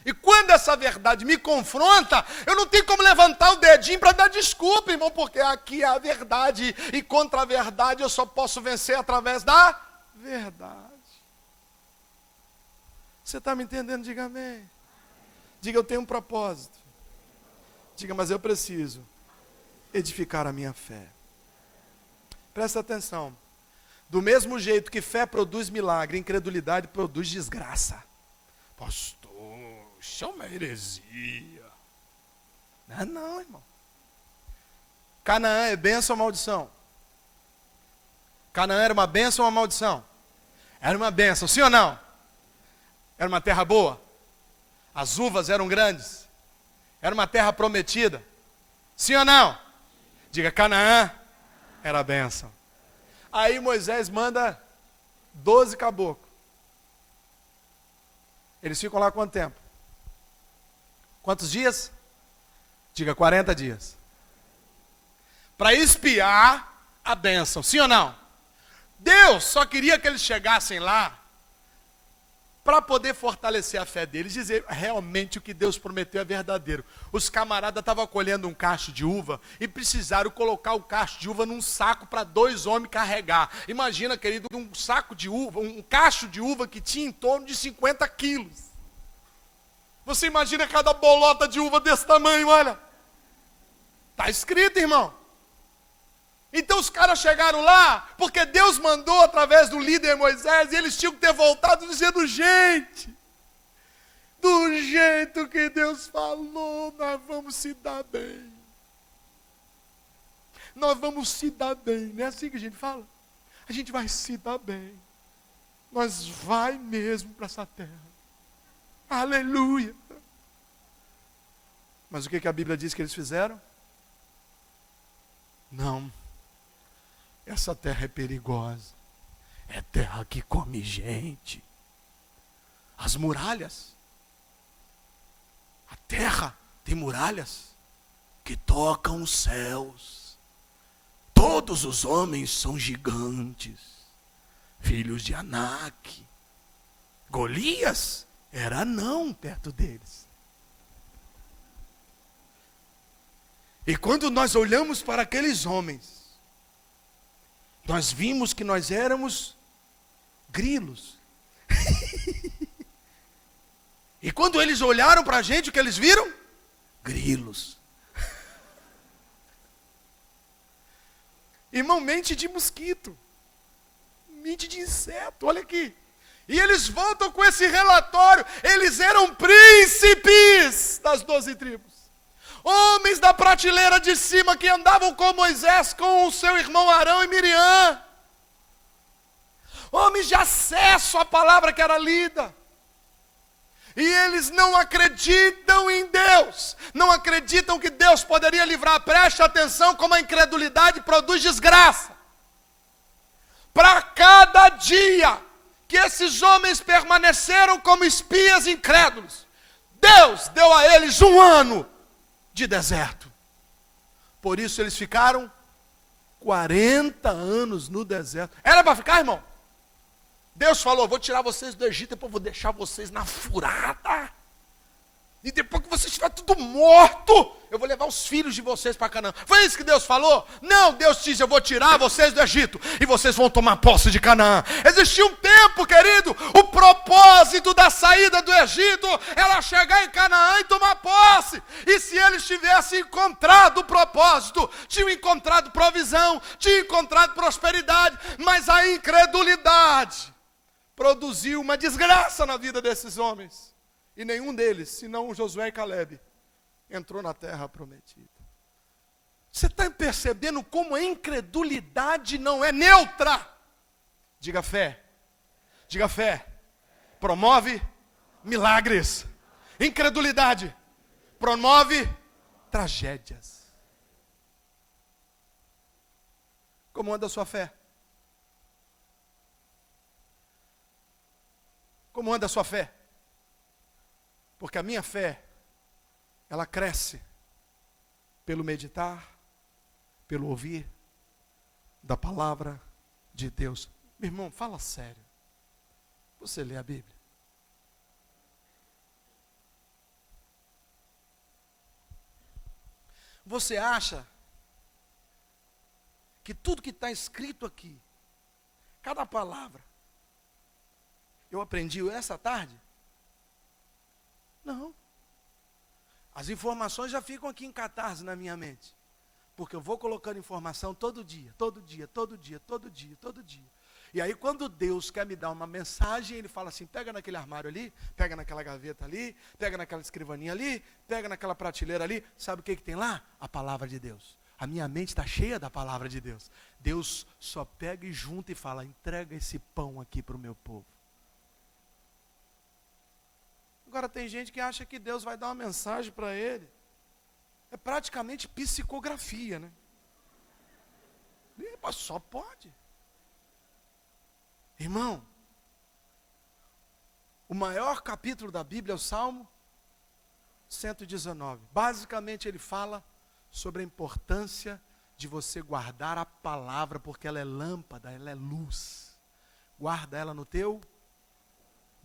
E quando essa verdade me confronta, eu não tenho como levantar o dedinho para dar desculpa, irmão, porque aqui é a verdade, e contra a verdade eu só posso vencer através da verdade. Você está me entendendo? Diga amém. Diga: eu tenho um propósito. Diga: mas eu preciso edificar a minha fé. Presta atenção. Do mesmo jeito que fé produz milagre, incredulidade produz desgraça. Pastor, isso é uma heresia. Não, irmão. Canaã é bênção ou maldição? Canaã era uma bênção ou uma maldição? Era uma bênção, sim ou não? Era uma terra boa? As uvas eram grandes? Era uma terra prometida? Sim ou não? Diga: Canaã era a bênção. Aí Moisés manda 12 caboclos. Eles ficam lá quanto tempo? Quantos dias? Diga: 40 dias. Para espiar a bênção, sim ou não? Deus só queria que eles chegassem lá para poder fortalecer a fé deles, dizer realmente o que Deus prometeu é verdadeiro. Os camaradas estavam colhendo um cacho de uva e precisaram colocar o cacho de uva num saco para 2 homens carregar. Imagina, querido, um saco de uva, um cacho de uva que tinha em torno de 50 quilos. Você imagina cada bolota de uva desse tamanho, olha. Está escrito, irmão. Então os caras chegaram lá, porque Deus mandou através do líder Moisés, e eles tinham que ter voltado dizendo: gente, do jeito que Deus falou, nós vamos se dar bem. Nós vamos se dar bem, não é assim que a gente fala? A gente vai se dar bem. Nós vai mesmo para essa terra. Aleluia. Mas o que a Bíblia diz que eles fizeram? Não. Essa terra é perigosa. É terra que come gente. As muralhas A terra tem muralhas que tocam os céus. Todos os homens são gigantes, filhos de Anak. Golias era anão perto deles. E quando nós olhamos para aqueles homens, nós vimos que nós éramos grilos. E quando eles olharam para a gente, o que eles viram? Grilos. Irmão, mente de mosquito, mente de inseto, olha aqui. E eles voltam com esse relatório, eles eram príncipes das 12 tribos. Homens da prateleira de cima que andavam com Moisés, com o seu irmão Arão e Miriam. Homens de acesso à palavra que era lida. E eles não acreditam em Deus. Não acreditam que Deus poderia livrar. Preste atenção como a incredulidade produz desgraça. Para cada dia que esses homens permaneceram como espias incrédulos, Deus deu a eles 1 ano de deserto. Por isso eles ficaram 40 anos no deserto. Era para ficar, irmão? Deus falou, vou tirar vocês do Egito, depois vou deixar vocês na furada. E depois que vocês estiverem tudo morto, eu vou levar os filhos de vocês para Canaã. Foi isso que Deus falou? Não, Deus disse, eu vou tirar vocês do Egito e vocês vão tomar posse de Canaã. Existia um tempo, querido, o propósito da saída do Egito era chegar em Canaã e tomar posse. E se eles tivessem encontrado o propósito, tinham encontrado provisão, tinham encontrado prosperidade, mas a incredulidade produziu uma desgraça na vida desses homens. E nenhum deles, senão Josué e Calebe, entrou na terra prometida. Você está percebendo como a incredulidade não é neutra? Diga fé. Diga fé. Promove milagres. Incredulidade promove tragédias. Como anda a sua fé? Como anda a sua fé? Porque a minha fé, ela cresce pelo meditar, pelo ouvir da palavra de Deus. Meu irmão, fala sério. Você lê a Bíblia? Você acha que tudo que está escrito aqui, cada palavra, eu aprendi essa tarde? Não. As informações já ficam aqui em catarse na minha mente. Porque eu vou colocando informação todo dia, todo dia, todo dia, todo dia, todo dia. E aí quando Deus quer me dar uma mensagem, Ele fala assim, pega naquele armário ali, pega naquela gaveta ali, pega naquela escrivaninha ali, pega naquela prateleira ali. Sabe o que tem lá? A palavra de Deus. A minha mente está cheia da palavra de Deus. Deus só pega e junta e fala, entrega esse pão aqui para o meu povo. Agora tem gente que acha que Deus vai dar uma mensagem para ele. É praticamente psicografia, né? Mas só pode. Irmão, o maior capítulo da Bíblia é o Salmo 119. Basicamente ele fala sobre a importância de você guardar a palavra, porque ela é lâmpada, ela é luz. Guarda ela no teu.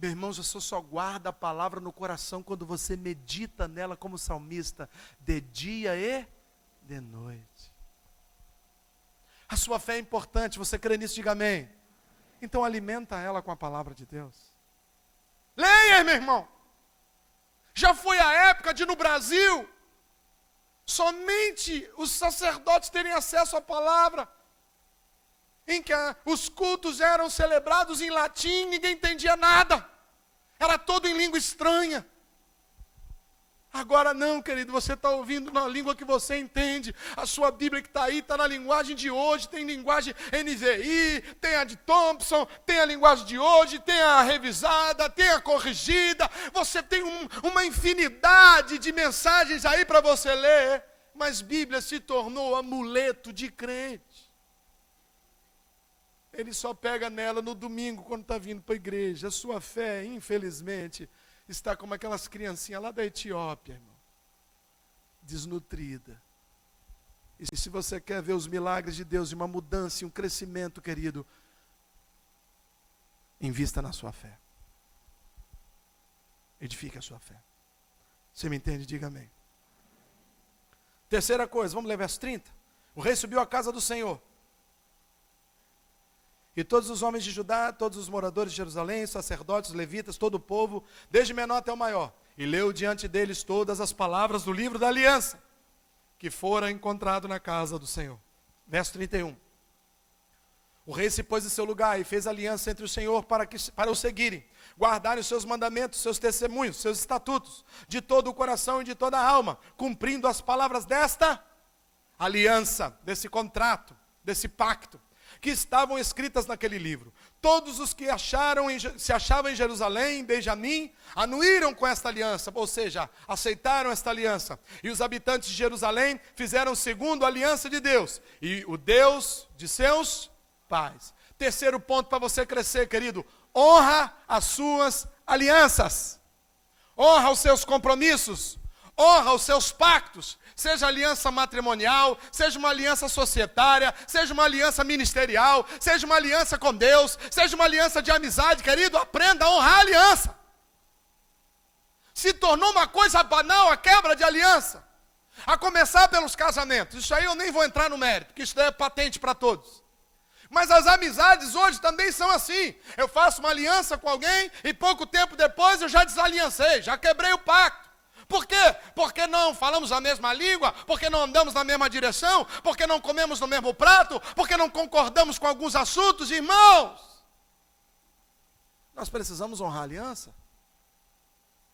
Meu irmão, você só guarda a palavra no coração quando você medita nela como salmista, de dia e de noite. A sua fé é importante, você crê nisso, diga amém. Então alimenta ela com a palavra de Deus. Leia, meu irmão. Já foi a época de no Brasil, somente os sacerdotes terem acesso à palavra, em que os cultos eram celebrados em latim, ninguém entendia nada. Era todo em língua estranha. Agora não, querido, você está ouvindo na língua que você entende. A sua Bíblia que está aí, está na linguagem de hoje. Tem linguagem NVI, tem a de Thompson, tem a linguagem de hoje, tem a revisada, tem a corrigida. Você tem uma infinidade de mensagens aí para você ler. Mas Bíblia se tornou amuleto de crente. Ele só pega nela no domingo, quando está vindo para a igreja. A sua fé, infelizmente, está como aquelas criancinhas lá da Etiópia, irmão, desnutrida. E se você quer ver os milagres de Deus, e uma mudança e um crescimento, querido, invista na sua fé. Edifique a sua fé. Você me entende? Diga amém. Terceira coisa, vamos ler verso 30. O rei subiu à casa do Senhor. E todos os homens de Judá, todos os moradores de Jerusalém, sacerdotes, levitas, todo o povo, desde o menor até o maior, e leu diante deles todas as palavras do livro da aliança, que fora encontrado na casa do Senhor. Verso 31. O rei se pôs em seu lugar e fez aliança entre o Senhor para o seguirem, guardarem os seus mandamentos, seus testemunhos, seus estatutos, de todo o coração e de toda a alma, cumprindo as palavras desta aliança, desse contrato, desse pacto, que estavam escritas naquele livro. Todos os que se achavam em Jerusalém, em Benjamim, anuíram com esta aliança, ou seja, aceitaram esta aliança. E os habitantes de Jerusalém fizeram segundo a aliança de Deus, e o Deus de seus pais. Terceiro ponto para você crescer, querido: honra as suas alianças, honra os seus compromissos, honra os seus pactos, seja aliança matrimonial, seja uma aliança societária, seja uma aliança ministerial, seja uma aliança com Deus, seja uma aliança de amizade, querido, aprenda a honrar a aliança. Se tornou uma coisa banal a quebra de aliança, a começar pelos casamentos. Isso aí eu nem vou entrar no mérito, porque isso é patente para todos. Mas as amizades hoje também são assim. Eu faço uma aliança com alguém e pouco tempo depois eu já desaliancei, já quebrei o pacto. Por quê? Porque não falamos a mesma língua, porque não andamos na mesma direção, porque não comemos no mesmo prato, porque não concordamos com alguns assuntos. Irmãos, nós precisamos honrar a aliança.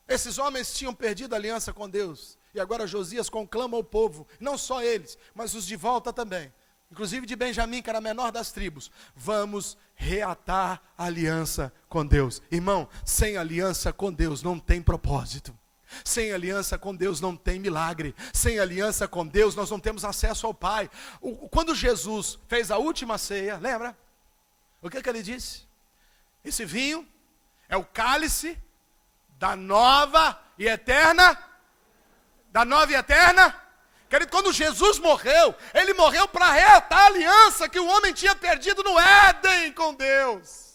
Esses homens tinham perdido a aliança com Deus, e agora Josias conclama o povo, não só eles, mas os de volta também, inclusive de Benjamim, que era a menor das tribos: vamos reatar a aliança com Deus. Irmão, sem aliança com Deus não tem propósito. Sem aliança com Deus não tem milagre. Sem aliança com Deus nós não temos acesso ao Pai. Quando Jesus fez a última ceia, lembra? O que ele disse? Esse vinho é o cálice da nova e eterna. Querido, quando Jesus morreu, ele morreu para reatar a aliança que o homem tinha perdido no Éden com Deus.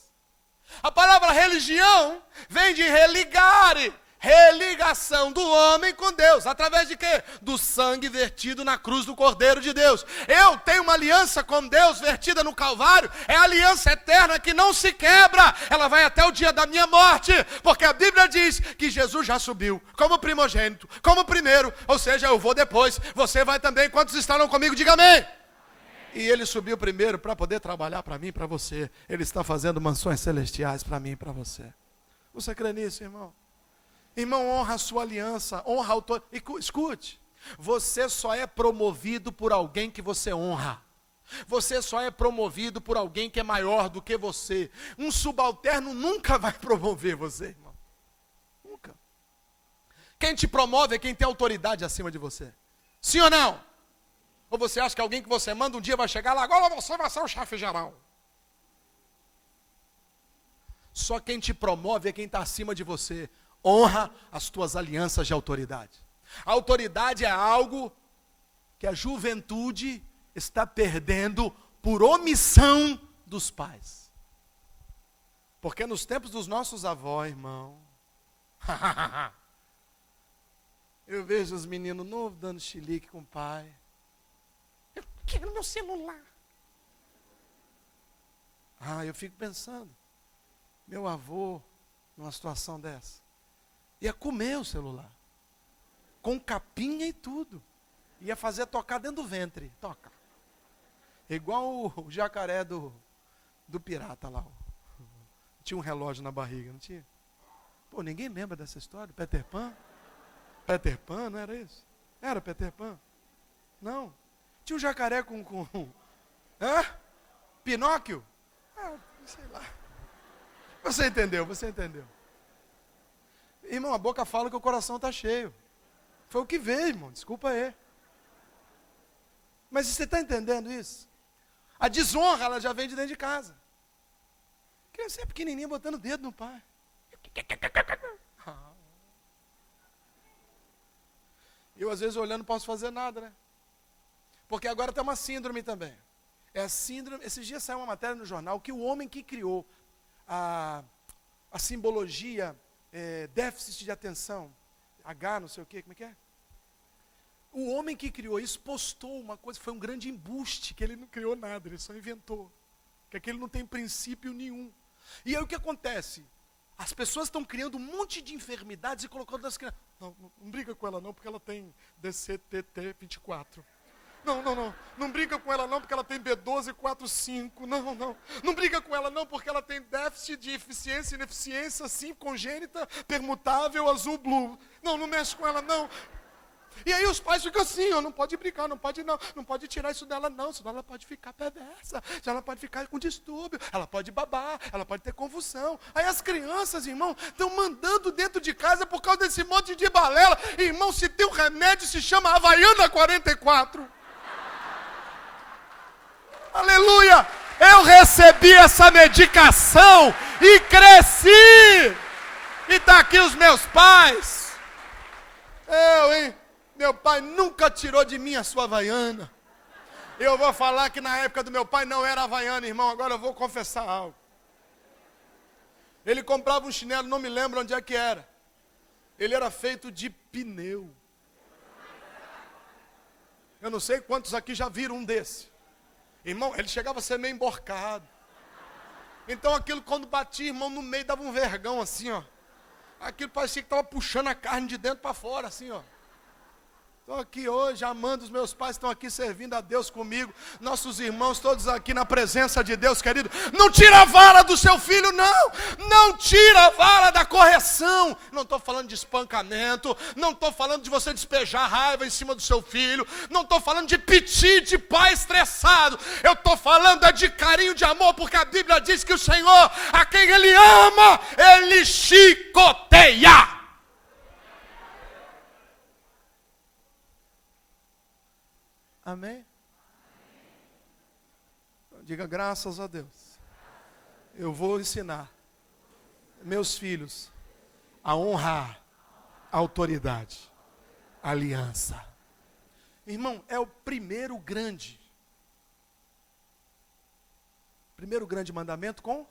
A palavra religião vem de religare, religação do homem com Deus, através de quê? Do sangue vertido na cruz do Cordeiro de Deus. Eu tenho uma aliança com Deus vertida no Calvário, é a aliança eterna que não se quebra, ela vai até o dia da minha morte, porque a Bíblia diz que Jesus já subiu como primogênito, como primeiro, ou seja, eu vou depois, você vai também. Quantos estarão comigo? Diga amém. E ele subiu primeiro para poder trabalhar para mim e para você. Ele está fazendo mansões celestiais para mim e para você. Você crê nisso, irmão? Irmão, honra a sua aliança, honra a autoridade. Escute, você só é promovido por alguém que você honra. Você só é promovido por alguém que é maior do que você. Um subalterno nunca vai promover você, irmão. Nunca. Quem te promove é quem tem autoridade acima de você. Sim ou não? Ou você acha que alguém que você manda um dia vai chegar lá, agora você vai ser o chefe geral? Só quem te promove é quem está acima de você. Honra as tuas alianças de autoridade. A autoridade é algo que a juventude está perdendo por omissão dos pais. Porque nos tempos dos nossos avós, irmão, eu vejo os meninos novos dando chilique com o pai. Eu quero meu celular. Eu fico pensando, meu avô, numa situação dessa, ia comer o celular, com capinha e tudo. Ia fazer tocar dentro do ventre. Toca. Igual o jacaré do pirata lá. Tinha um relógio na barriga, não tinha? Pô, ninguém lembra dessa história? Peter Pan? Peter Pan, não era isso? Era Peter Pan? Não. Tinha um jacaré com Pinóquio? Sei lá. Você entendeu, você entendeu. Irmão, a boca fala que o coração está cheio. Foi o que veio, irmão, desculpa aí. Mas você está entendendo isso? A desonra, ela já vem de dentro de casa. Criança é pequenininha botando o dedo no pai. Eu, às vezes, olhando, não posso fazer nada, né? Porque agora tem uma síndrome também. É a síndrome, esses dias saiu uma matéria no jornal que o homem que criou a simbologia déficit de atenção, H, não sei o quê, como é que é? O homem que criou isso postou uma coisa, foi um grande embuste, que ele não criou nada, ele só inventou. Que aquele não tem princípio nenhum. E aí o que acontece? As pessoas estão criando um monte de enfermidades e colocando nas crianças. Não briga com ela não, porque ela tem DCTT24. Não briga com ela não, porque ela tem B1245. Não briga com ela não, porque ela tem déficit de eficiência e ineficiência, sim, congênita, permutável, azul, blue. Não mexe com ela não. E aí os pais ficam assim, não pode brincar, não pode tirar isso dela não, senão ela pode ficar perversa, senão ela pode ficar com distúrbio, ela pode babar, ela pode ter convulsão. Aí as crianças, irmão, estão mandando dentro de casa por causa desse monte de balela. Irmão, se tem um remédio, se chama Havaiana 44. Aleluia! Eu recebi essa medicação e cresci. E está aqui os meus pais. Meu pai nunca tirou de mim a sua Havaiana. Eu vou falar que na época do meu pai não era Havaiana, irmão. Agora eu vou confessar algo. Ele comprava um chinelo, não me lembro onde é que era. Ele era feito de pneu. Eu não sei quantos aqui já viram um desse. Irmão, ele chegava a ser meio emborcado. Então aquilo quando batia, irmão, no meio dava um vergão assim, ó. Aquilo parecia que estava puxando a carne de dentro para fora, assim, ó. Estou aqui hoje amando, os meus pais estão aqui servindo a Deus comigo, nossos irmãos todos aqui na presença de Deus, querido. Não tira a vara do seu filho, não tira a vara da correção. Não estou falando de espancamento, não estou falando de você despejar raiva em cima do seu filho, não estou falando de piti, de pai estressado. Eu estou falando de carinho, de amor, porque a Bíblia diz que o Senhor, a quem Ele ama, Ele chicoteia. Amém? Diga graças a Deus. Eu vou ensinar meus filhos a honrar a autoridade, a aliança. Irmão, é o primeiro grande mandamento com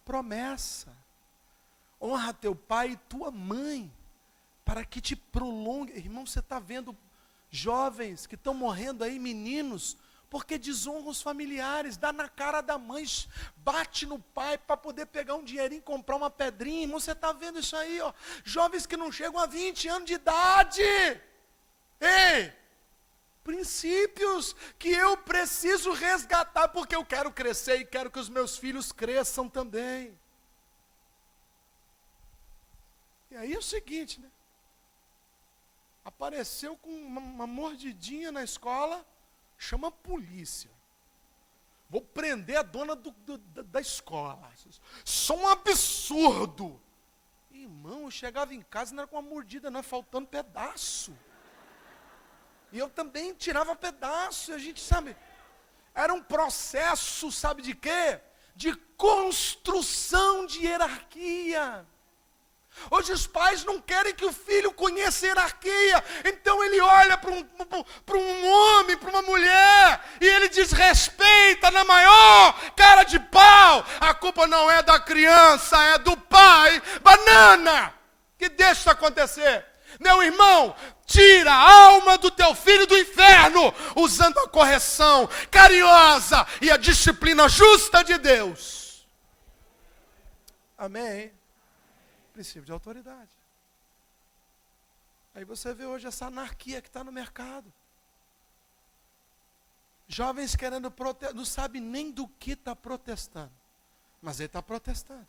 promessa. Honra teu pai e tua mãe, para que te prolongue. Irmão, você está vendo jovens que estão morrendo aí, meninos, porque desonram os familiares, dá na cara da mãe, bate no pai para poder pegar um dinheirinho, comprar uma pedrinha. Irmão, você está vendo isso aí, ó? Jovens que não chegam a 20 anos de idade. Ei, princípios que eu preciso resgatar, porque eu quero crescer e quero que os meus filhos cresçam também. E aí é o seguinte, né? Apareceu com uma mordidinha na escola, chama a polícia. Vou prender a dona da escola. Isso é um absurdo. Irmão, eu chegava em casa e não era com uma mordida, não, faltando pedaço. E eu também tirava pedaço, e a gente sabe, era um processo, sabe de quê? De construção de hierarquia. Hoje os pais não querem que o filho conheça a hierarquia, então ele olha para um homem, para uma mulher, e ele desrespeita na maior cara de pau. A culpa não é da criança, é do pai, banana, que deixa isso acontecer. Meu irmão, tira a alma do teu filho do inferno, usando a correção carinhosa e a disciplina justa de Deus. Amém? Princípio de autoridade. Aí você vê hoje essa anarquia que está no mercado. Jovens querendo protestar, não sabe nem do que está protestando, mas ele está protestando.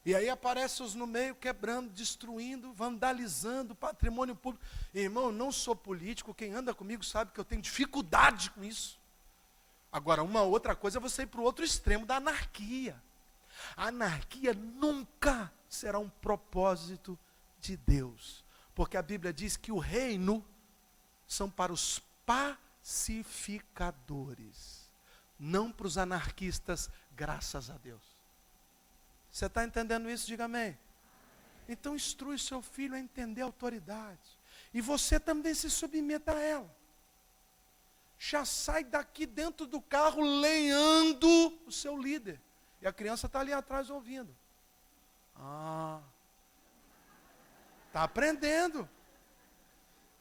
E aí aparece os no meio quebrando, destruindo, vandalizando patrimônio público. Irmão, eu não sou político, quem anda comigo sabe que eu tenho dificuldade com isso. Agora, uma outra coisa é você ir para o outro extremo da anarquia. A anarquia nunca será um propósito de Deus, porque a Bíblia diz que o reino são para os pacificadores, não para os anarquistas, graças a Deus. Você está entendendo isso? Diga amém. Então instrui o seu filho a entender a autoridade. E você também se submeta a ela. Já sai daqui dentro do carro lenhando o seu líder. E a criança está ali atrás ouvindo. Está aprendendo.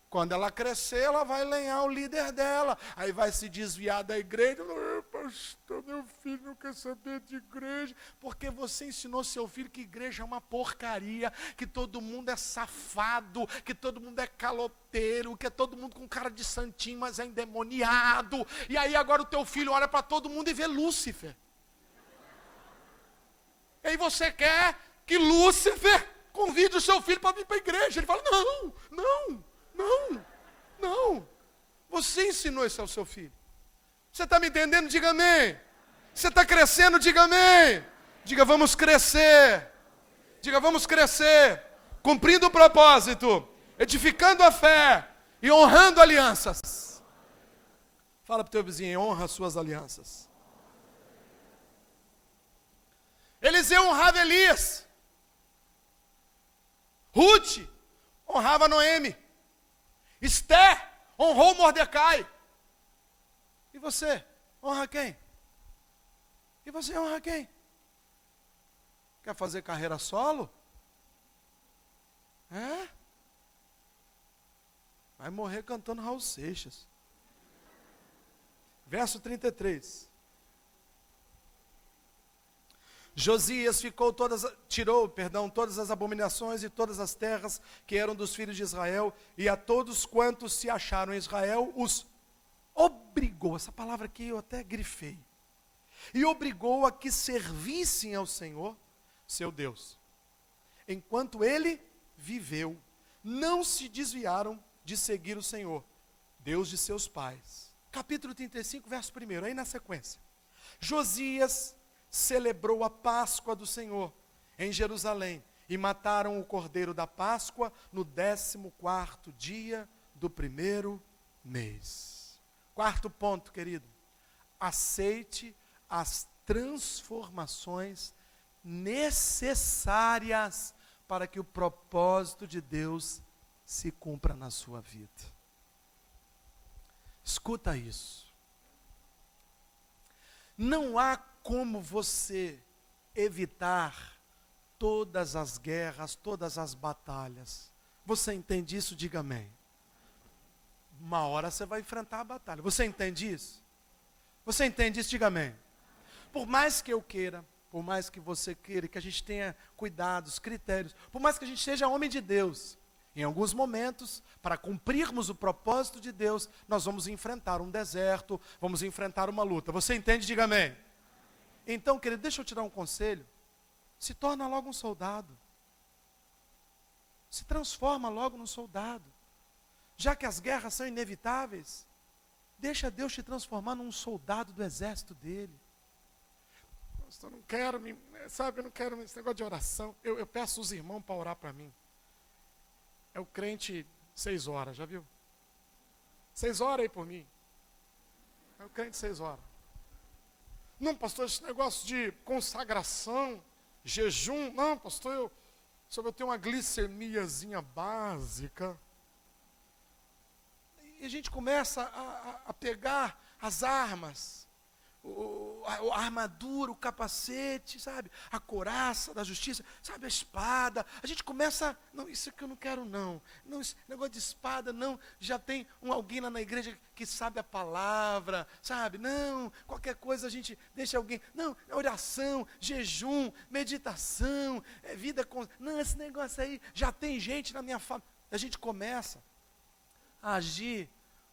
Quando ela crescer, ela vai lenhar o líder dela. Aí vai se desviar da igreja. Pastor, meu filho não quer saber de igreja. Porque você ensinou seu filho que igreja é uma porcaria. Que todo mundo é safado. Que todo mundo é caloteiro. Que é todo mundo com cara de santinho, mas é endemoniado. E aí agora o teu filho olha para todo mundo e vê Lúcifer. E aí você quer que Lúcifer convide o seu filho para vir para a igreja. Ele fala, não. Você ensinou isso ao seu filho. Você está me entendendo? Diga amém. Você está crescendo? Diga amém. Diga, vamos crescer. Diga, vamos crescer. Cumprindo o propósito, edificando a fé e honrando alianças. Fala para o teu vizinho, honra as suas alianças. Eliseu honrava Elias. Ruth honrava Noemi. Esther honrou Mordecai. E você honra quem? E você honra quem? Quer fazer carreira solo? Vai morrer cantando Raul Seixas. Verso 33. Josias tirou todas as abominações e todas as terras que eram dos filhos de Israel, e a todos quantos se acharam em Israel, os obrigou, essa palavra aqui eu até grifei, e obrigou a que servissem ao Senhor, seu Deus. Enquanto ele viveu, não se desviaram de seguir o Senhor, Deus de seus pais. Capítulo 35, verso 1, aí na sequência. Josias celebrou a Páscoa do Senhor em Jerusalém e mataram o cordeiro da Páscoa no 14º dia do 1º mês. Quarto ponto, querido. Aceite as transformações necessárias para que o propósito de Deus se cumpra na sua vida. Escuta isso. Não há como você evitar todas as guerras, todas as batalhas. Você entende isso? Diga amém. Uma hora você vai enfrentar a batalha. Você entende isso? Você entende isso? Diga amém. Por mais que eu queira, por mais que você queira, que a gente tenha cuidados, critérios, por mais que a gente seja homem de Deus, em alguns momentos, para cumprirmos o propósito de Deus, nós vamos enfrentar um deserto, vamos enfrentar uma luta. Você entende? Diga amém. Então, querido, deixa eu te dar um conselho. Se torna logo um soldado. Se transforma logo num soldado. Já que as guerras são inevitáveis, deixa Deus te transformar num soldado do exército dele. Eu não quero, eu não quero esse negócio de oração. Eu peço os irmãos para orar para mim. É o crente 6 horas, já viu? 6 horas aí por mim. É o crente 6 horas. Não, pastor, esse negócio de consagração, jejum. Não, pastor, eu tenho uma glicemiazinha básica. E a gente começa a pegar as armas, a armadura, o capacete, sabe? A couraça da justiça, sabe? A espada. A gente começa, não, isso aqui eu não quero não. Não, esse negócio de espada não. Já tem alguém lá na igreja que sabe a palavra, sabe? Não, qualquer coisa a gente deixa alguém. Não, oração, jejum, meditação, vida com. Não, esse negócio aí, já tem gente na minha família. A gente começa a agir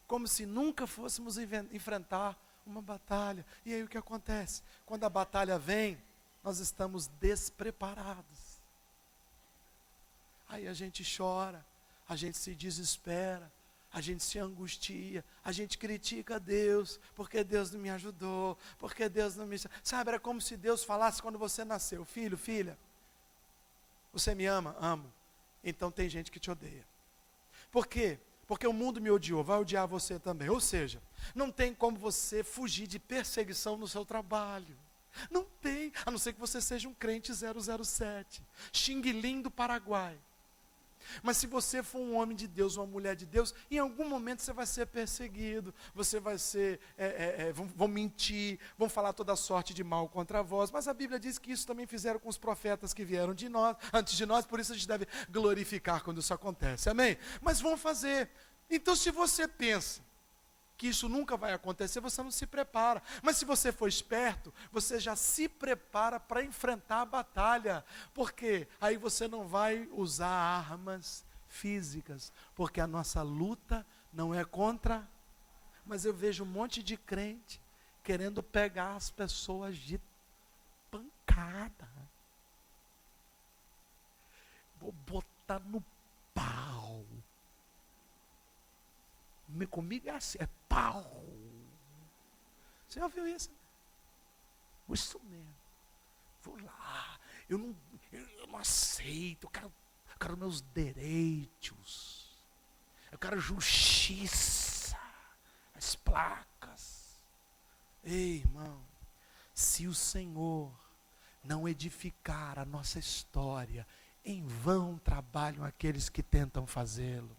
como se nunca fôssemos enfrentar uma batalha. E aí o que acontece? Quando a batalha vem, nós estamos despreparados. Aí a gente chora, a gente se desespera, a gente se angustia, a gente critica Deus, porque Deus não me ajudou, porque Deus não me... Sabe, era como se Deus falasse quando você nasceu: filho, filha, você me ama? Amo. Então tem gente que te odeia. Por quê? Porque o mundo me odiou, vai odiar você também. Ou seja, não tem como você fugir de perseguição no seu trabalho. Não tem, a não ser que você seja um crente 007, Xing-Ling do Paraguai. Mas se você for um homem de Deus, uma mulher de Deus, em algum momento você vai ser perseguido, você vai ser, vão mentir, vão falar toda sorte de mal contra vós, mas a Bíblia diz que isso também fizeram com os profetas que vieram antes de nós, por isso a gente deve glorificar quando isso acontece, amém? Mas vão fazer. Então se você pensa que isso nunca vai acontecer, você não se prepara. Mas se você for esperto, você já se prepara para enfrentar a batalha. Porque aí você não vai usar armas físicas. Porque a nossa luta não é contra. Mas eu vejo um monte de crente querendo pegar as pessoas de pancada. Vou botar no pau. Comigo é assim, é pau. Você já ouviu isso? Isso mesmo. Vou lá. Eu não aceito. Eu quero meus direitos. Eu quero justiça. As placas. Ei, irmão. Se o Senhor não edificar a nossa história, em vão trabalham aqueles que tentam fazê-lo.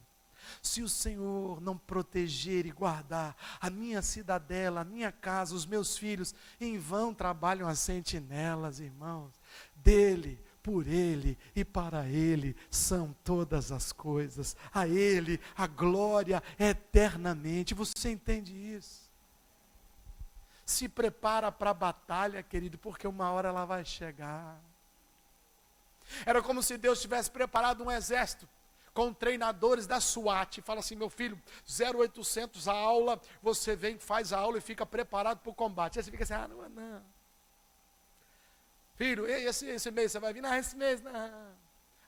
Se o Senhor não proteger e guardar a minha cidadela, a minha casa, os meus filhos, em vão trabalham as sentinelas, irmãos. Dele, por Ele e para Ele são todas as coisas. A Ele a glória eternamente. Você entende isso? Se prepara para a batalha, querido, porque uma hora ela vai chegar. Era como se Deus tivesse preparado um exército com treinadores da SWAT, fala assim, meu filho, 0800 a aula, você vem, faz a aula e fica preparado para o combate. Aí você fica assim, não. Filho, esse mês você vai vir? Não, esse mês não.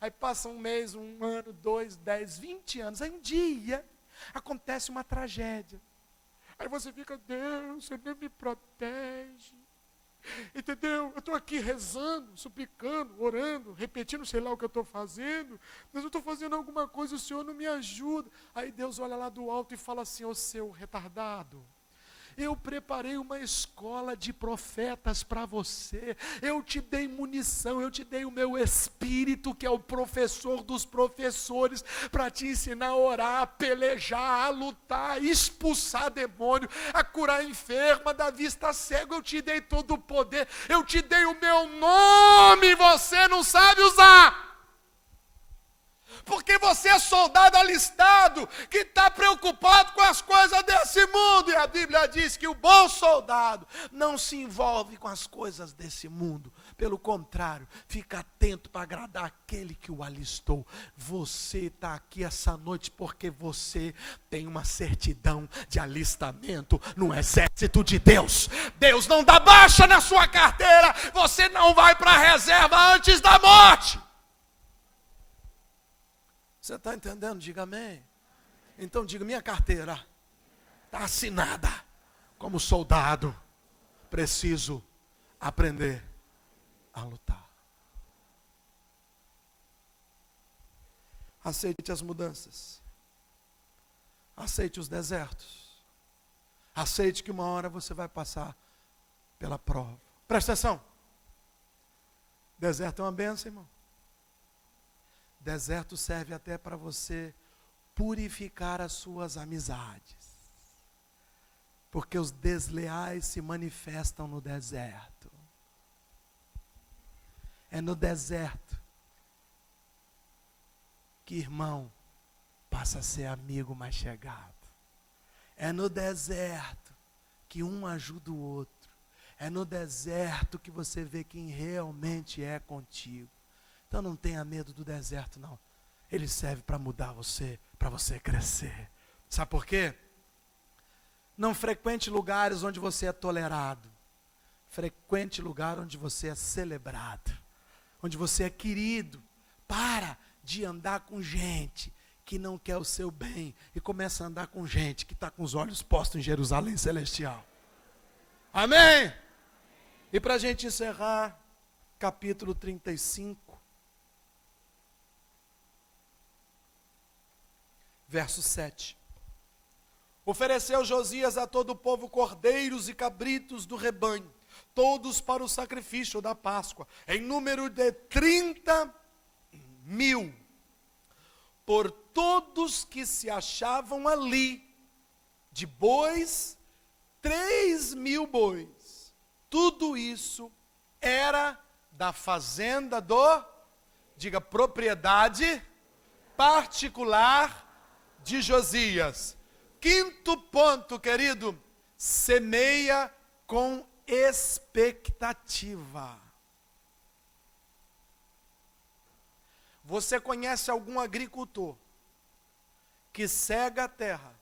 Aí passa um mês, 1 ano, 2, 10, 20 anos, aí um dia acontece uma tragédia. Aí você fica, Deus, você não me protege. Entendeu? Eu estou aqui rezando, suplicando, orando, repetindo, sei lá o que eu estou fazendo, mas eu estou fazendo alguma coisa, o Senhor não me ajuda. Aí Deus olha lá do alto e fala assim, ô seu retardado, eu preparei uma escola de profetas para você, eu te dei munição, eu te dei o meu Espírito, que é o professor dos professores, para te ensinar a orar, a pelejar, a lutar, a expulsar demônio, a curar enferma, da vista cego, eu te dei todo o poder, eu te dei o meu nome, você não sabe usar. Porque você é soldado alistado, que está preocupado com as coisas desse mundo. E a Bíblia diz que o bom soldado não se envolve com as coisas desse mundo. Pelo contrário, fica atento para agradar aquele que o alistou. Você está aqui essa noite porque você tem uma certidão de alistamento no exército de Deus. Deus não dá baixa na sua carteira. Você não vai para a reserva antes da morte. Você está entendendo? Diga amém. Então diga, minha carteira está assinada como soldado. Preciso aprender a lutar. Aceite as mudanças. Aceite os desertos. Aceite que uma hora você vai passar pela prova. Presta atenção. Deserto é uma bênção, irmão. Deserto serve até para você purificar as suas amizades. Porque os desleais se manifestam no deserto. É no deserto que irmão passa a ser amigo mais chegado. É no deserto que um ajuda o outro. É no deserto que você vê quem realmente é contigo. Então não tenha medo do deserto, não. Ele serve para mudar você, para você crescer. Sabe por quê? Não frequente lugares onde você é tolerado. Frequente lugar onde você é celebrado. Onde você é querido. Para de andar com gente que não quer o seu bem. E começa a andar com gente que está com os olhos postos em Jerusalém celestial. Amém? E para a gente encerrar, capítulo 35. Verso 7. Ofereceu Josias a todo o povo cordeiros e cabritos do rebanho, todos para o sacrifício da Páscoa, em número de 30.000, por todos que se achavam ali, de bois, 3.000 bois. Tudo isso era da fazenda diga, propriedade particular de Josias. Quinto ponto, querido, semeia com expectativa. Você conhece algum agricultor que cega a terra,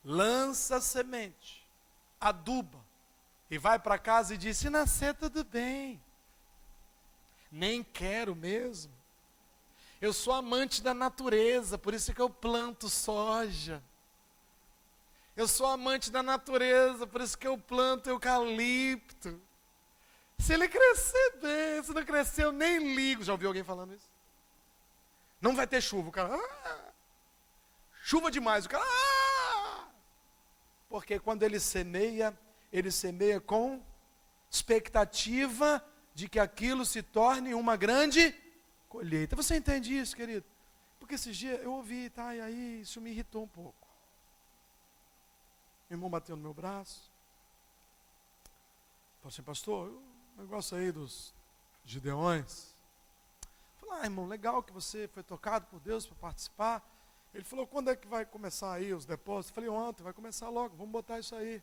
lança semente, aduba, e vai para casa e diz: se nascer tudo bem, nem quero mesmo. Eu sou amante da natureza, por isso que eu planto soja. Eu sou amante da natureza, por isso que eu planto eucalipto. Se ele crescer bem, se não crescer eu nem ligo. Já ouviu alguém falando isso? Não vai ter chuva, o cara, chuva demais, o cara, porque quando ele semeia com expectativa de que aquilo se torne uma grande colheita. Você entende isso, querido? Porque esses dias eu ouvi, tá, e aí isso me irritou um pouco. Meu irmão bateu no meu braço, falou assim: pastor, o negócio aí dos Gideões. Eu falei: irmão, legal que você foi tocado por Deus para participar. Ele falou: quando é que vai começar aí os depósitos? Eu falei: ontem, vai começar logo, vamos botar isso aí.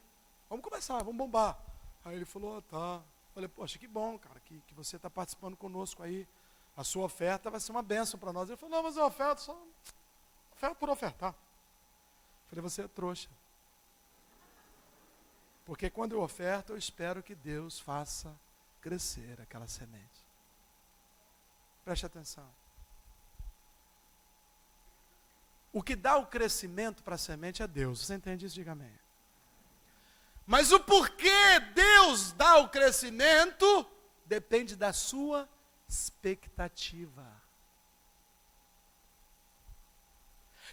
Vamos começar, vamos bombar. Aí ele falou: tá. Eu falei: poxa, que bom, cara, que você está participando conosco aí. A sua oferta vai ser uma bênção para nós. Ele falou: não, mas eu oferto só oferta por ofertar. Eu falei: você é trouxa. Porque quando eu oferto, eu espero que Deus faça crescer aquela semente. Preste atenção. O que dá o crescimento para a semente é Deus. Você entende isso? Diga amém. Mas o porquê Deus dá o crescimento depende da sua expectativa.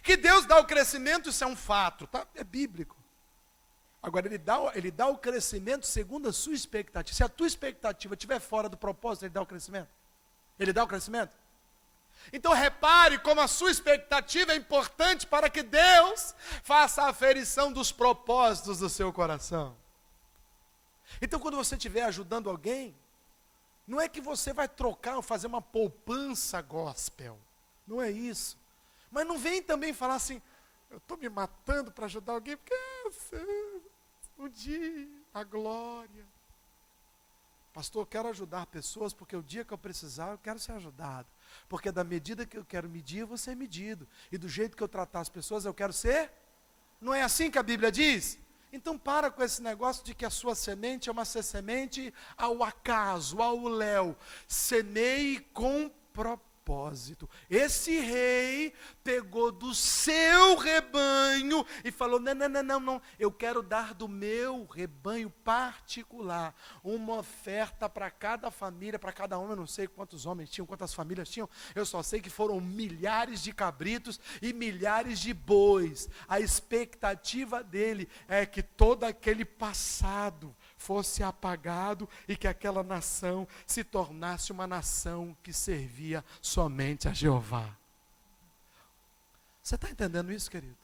Que Deus dá o crescimento, isso é um fato, tá? É bíblico. Agora, ele dá o crescimento segundo a sua expectativa. Se a tua expectativa estiver fora do propósito, ele dá o crescimento. Ele dá o crescimento. Então repare como a sua expectativa é importante para que Deus faça a aferição dos propósitos do seu coração. Então quando você estiver ajudando alguém, não é que você vai trocar ou fazer uma poupança gospel. Não é isso. Mas não vem também falar assim: eu estou me matando para ajudar alguém, porque um dia, a glória. Pastor, eu quero ajudar pessoas, porque o dia que eu precisar, eu quero ser ajudado. Porque da medida que eu quero medir, eu vou ser medido. E do jeito que eu tratar as pessoas, eu quero ser. Não é assim que a Bíblia diz? Então para com esse negócio de que a sua semente é uma semente ao acaso, ao léu. Semeie com propósito. Esse rei pegou do seu rebanho e falou: não, eu quero dar do meu rebanho particular uma oferta para cada família, para cada homem. Eu não sei quantos homens tinham, quantas famílias tinham, eu só sei que foram milhares de cabritos e milhares de bois. A expectativa dele é que todo aquele passado fosse apagado e que aquela nação se tornasse uma nação que servia somente a Jeová. Você está entendendo isso, querido?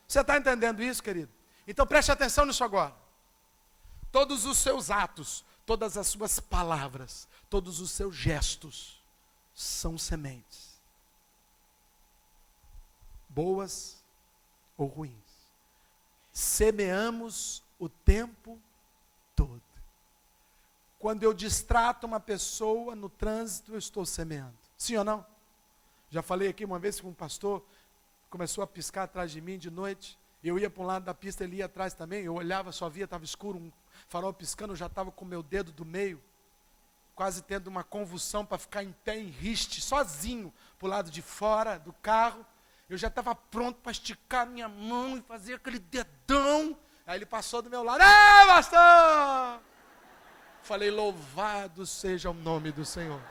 Você está entendendo isso, querido? Então preste atenção nisso agora. Todos os seus atos, todas as suas palavras, todos os seus gestos são sementes. Boas ou ruins. Semeamos o tempo todo. Quando eu distrato uma pessoa no trânsito, eu estou semeando. Sim ou não? Já falei aqui uma vez com um pastor, começou a piscar atrás de mim de noite, eu ia para um lado da pista, ele ia atrás também, eu olhava, só via, estava escuro, um farol piscando, eu já estava com o meu dedo do meio, quase tendo uma convulsão para ficar em pé, em riste, sozinho, para o lado de fora do carro. Eu já estava pronto para esticar minha mão e fazer aquele dedão. Aí ele passou do meu lado: pastor! Falei: louvado seja o nome do Senhor,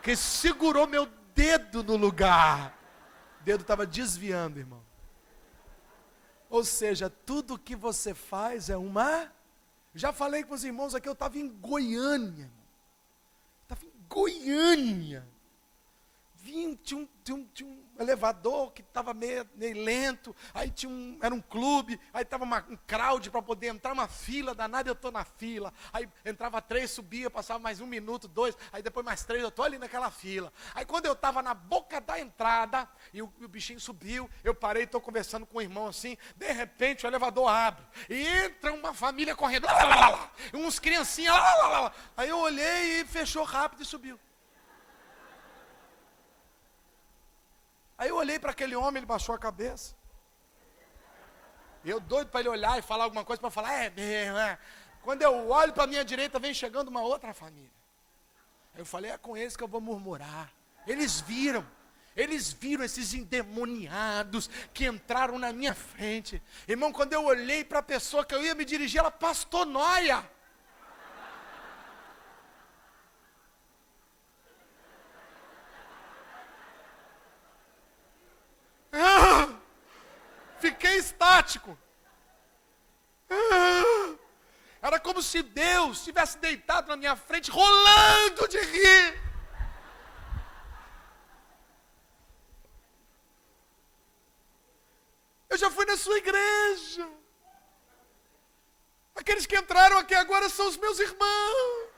que segurou meu dedo no lugar. O dedo estava desviando, irmão. Ou seja, tudo que você faz é uma Já falei com os irmãos aqui, eu estava em Goiânia. Estava em Goiânia. Tinha um elevador que estava meio lento, aí era um clube, aí estava um crowd para poder entrar, uma fila danada, eu estou na fila, aí entrava 3, subia, passava mais 1 minuto, 2, aí depois mais 3, eu estou ali naquela fila. Aí quando eu estava na boca da entrada, e o bichinho subiu, eu parei, estou conversando com o irmão assim, de repente o elevador abre, e entra uma família correndo, uns criancinhas, aí eu olhei e fechou rápido e subiu. Aí eu olhei para aquele homem, ele baixou a cabeça. Eu doido para ele olhar e falar alguma coisa, para falar, é mesmo, é. Quando eu olho para a minha direita, vem chegando uma outra família. Aí eu falei, é com eles que eu vou murmurar. Eles viram esses endemoniados que entraram na minha frente. Irmão, quando eu olhei para a pessoa que eu ia me dirigir, ela pastor nóia. Fiquei estático. Era como se Deus tivesse deitado na minha frente, rolando de rir. Eu já fui na sua igreja. Aqueles que entraram aqui agora são os meus irmãos.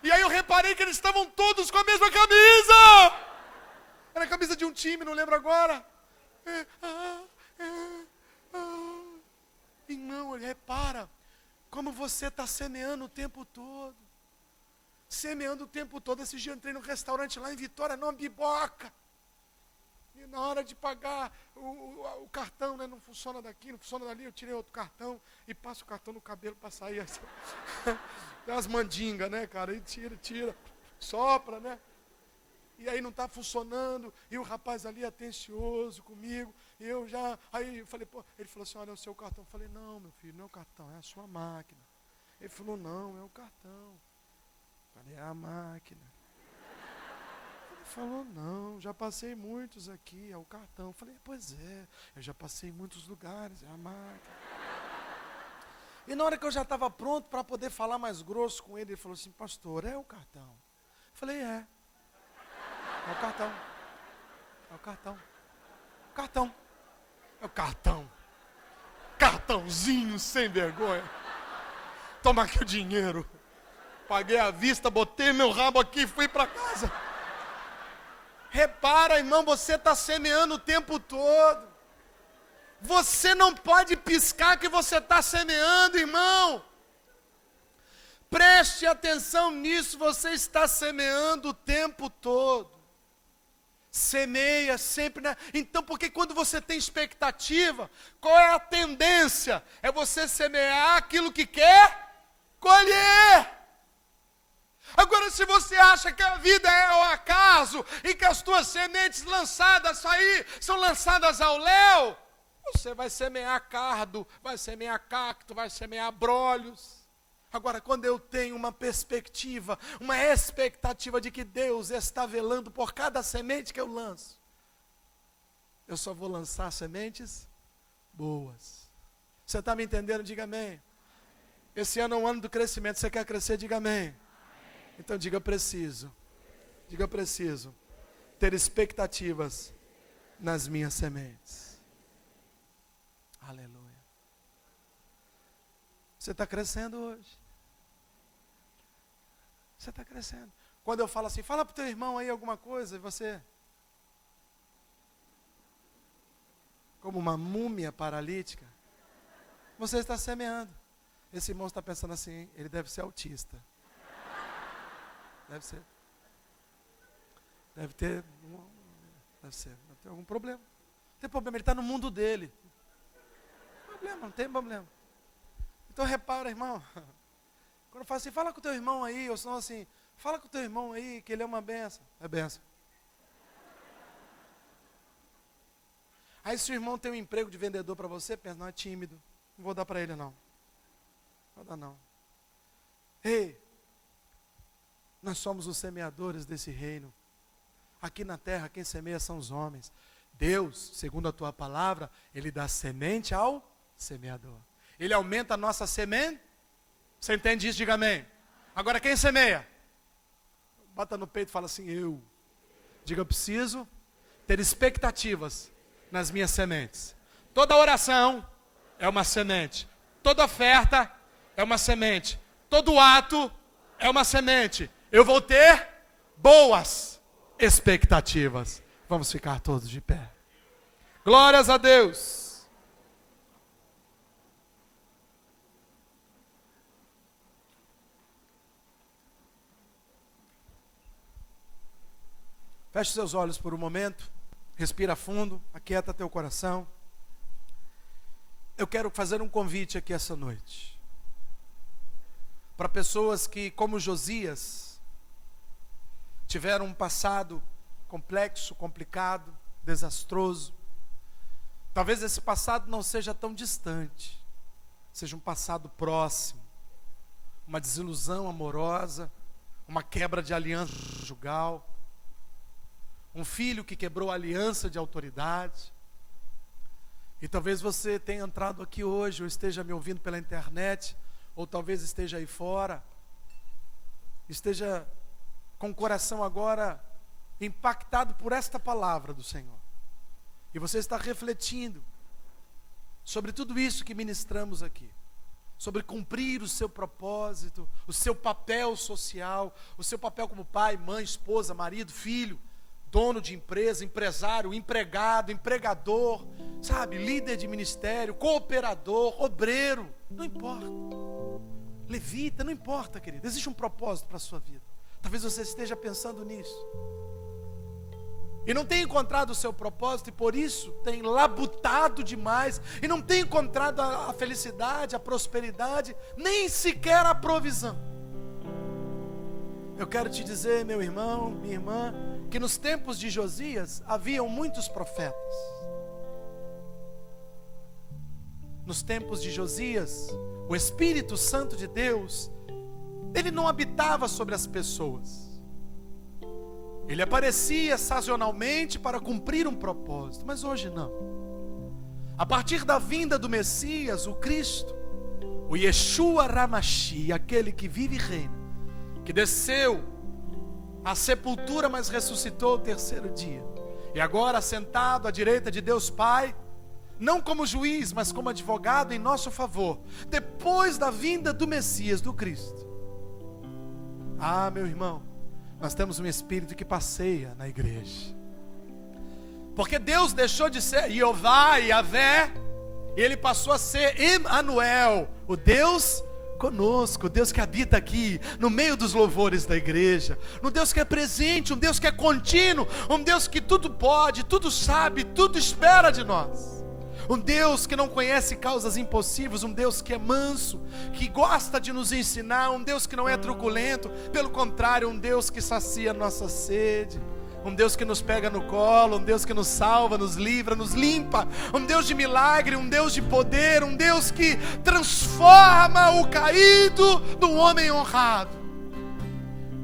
E aí eu reparei que eles estavam todos com a mesma camisa. Era a camisa de um time, não lembro agora. Irmão, repara como você está semeando o tempo todo. Semeando o tempo todo. Esse dia eu entrei num restaurante lá em Vitória, numa biboca. E na hora de pagar o cartão, né, não funciona daqui, não funciona dali, eu tirei outro cartão e passo o cartão no cabelo para sair. Tem umas mandingas, né, cara? E tira, sopra, né? E aí não está funcionando, e o rapaz ali atencioso comigo, e eu já, aí eu falei, pô, ele falou assim, olha, é o seu cartão. Eu falei, não, meu filho, não é o cartão, é a sua máquina. Ele falou, não, é o cartão. Eu falei, é a máquina. Ele falou, não, já passei muitos aqui, é o cartão. Eu falei, pois é, eu já passei em muitos lugares, é a máquina. E na hora que eu já estava pronto para poder falar mais grosso com ele, ele falou assim, pastor, é o cartão? Eu falei, é. É o cartão. É o cartão. Cartão. É o cartão. Cartãozinho sem vergonha. Toma aqui o dinheiro. Paguei à vista, botei meu rabo aqui e fui para casa. Repara, irmão, você está semeando o tempo todo. Você não pode piscar que você está semeando, irmão. Preste atenção nisso, você está semeando o tempo todo. Semeia sempre, né? Então, porque quando você tem expectativa, qual é a tendência? É você semear aquilo que quer colher. Agora, se você acha que a vida é o acaso e que as tuas sementes lançadas aí são lançadas ao léu, você vai semear cardo, vai semear cacto, vai semear brolhos. Agora, quando eu tenho uma perspectiva, uma expectativa de que Deus está velando por cada semente que eu lanço, eu só vou lançar sementes boas. Você está me entendendo? Diga amém. Esse ano é um ano do crescimento. Você quer crescer? Diga amém. Então diga preciso. Diga preciso ter expectativas nas minhas sementes. Aleluia. Você está crescendo hoje. Você está crescendo. Quando eu falo assim, fala para o teu irmão aí alguma coisa, e você, como uma múmia paralítica, você está semeando. Esse irmão está pensando assim, ele deve ser autista. Deve ser. Deve ter algum problema. Não tem problema, ele está no mundo dele. Não tem problema. Então repara, irmão. Quando eu falo assim, fala com o teu irmão aí, ou senão assim, fala com o teu irmão aí, que ele é uma benção. É benção. Aí se o irmão tem um emprego de vendedor para você, pensa, não, é tímido. Não vou dar para ele não. Não vou dar não. Ei, nós somos os semeadores desse reino. Aqui na terra, quem semeia são os homens. Deus, segundo a tua palavra, Ele dá semente ao semeador. Ele aumenta a nossa semente. Você entende isso? Diga amém. Agora quem semeia? Bota no peito e fala assim, eu. Diga, eu preciso ter expectativas nas minhas sementes. Toda oração é uma semente. Toda oferta é uma semente. Todo ato é uma semente. Eu vou ter boas expectativas. Vamos ficar todos de pé. Glórias a Deus. Feche seus olhos por um momento. Respira fundo. Aquieta teu coração. Eu quero fazer um convite aqui essa noite. Para pessoas que, como Josias, tiveram um passado complexo, complicado, desastroso. Talvez esse passado não seja tão distante, seja um passado próximo, uma desilusão amorosa, uma quebra de aliança conjugal, um filho que quebrou a aliança de autoridade. E talvez você tenha entrado aqui hoje, ou esteja me ouvindo pela internet, ou talvez esteja aí fora, esteja com o coração agora impactado por esta palavra do Senhor. E você está refletindo sobre tudo isso que ministramos aqui. Sobre cumprir o seu propósito, o seu papel social, o seu papel como pai, mãe, esposa, marido, filho, dono de empresa, empresário, empregado, empregador, sabe, líder de ministério, cooperador, obreiro, não importa. Levita, não importa, querido. Existe um propósito para a sua vida. Talvez você esteja pensando nisso. E não tem encontrado o seu propósito, e por isso tem labutado demais, e não tem encontrado a felicidade, a prosperidade, nem sequer a provisão. Eu quero te dizer, meu irmão, minha irmã, que nos tempos de Josias haviam muitos profetas. Nos tempos de Josias, o Espírito Santo de Deus, ele não habitava sobre as pessoas. Ele aparecia sazonalmente para cumprir um propósito, mas hoje não. A partir da vinda do Messias, o Cristo, o Yeshua Ramashi, aquele que vive e reina, que desceu à sepultura, mas ressuscitou ao terceiro dia, e agora sentado à direita de Deus Pai, não como juiz, mas como advogado em nosso favor, depois da vinda do Messias, do Cristo. Ah, meu irmão, nós temos um Espírito que passeia na igreja. Porque Deus deixou de ser Jeová, Yahvé, e Ele passou a ser Emmanuel, o Deus conosco, o Deus que habita aqui, no meio dos louvores da igreja. Um Deus que é presente, um Deus que é contínuo, um Deus que tudo pode, tudo sabe, tudo espera de nós. Um Deus que não conhece causas impossíveis, um Deus que é manso, que gosta de nos ensinar, um Deus que não é truculento, pelo contrário, um Deus que sacia nossa sede, um Deus que nos pega no colo, um Deus que nos salva, nos livra, nos limpa, um Deus de milagre, um Deus de poder, um Deus que transforma o caído no homem honrado.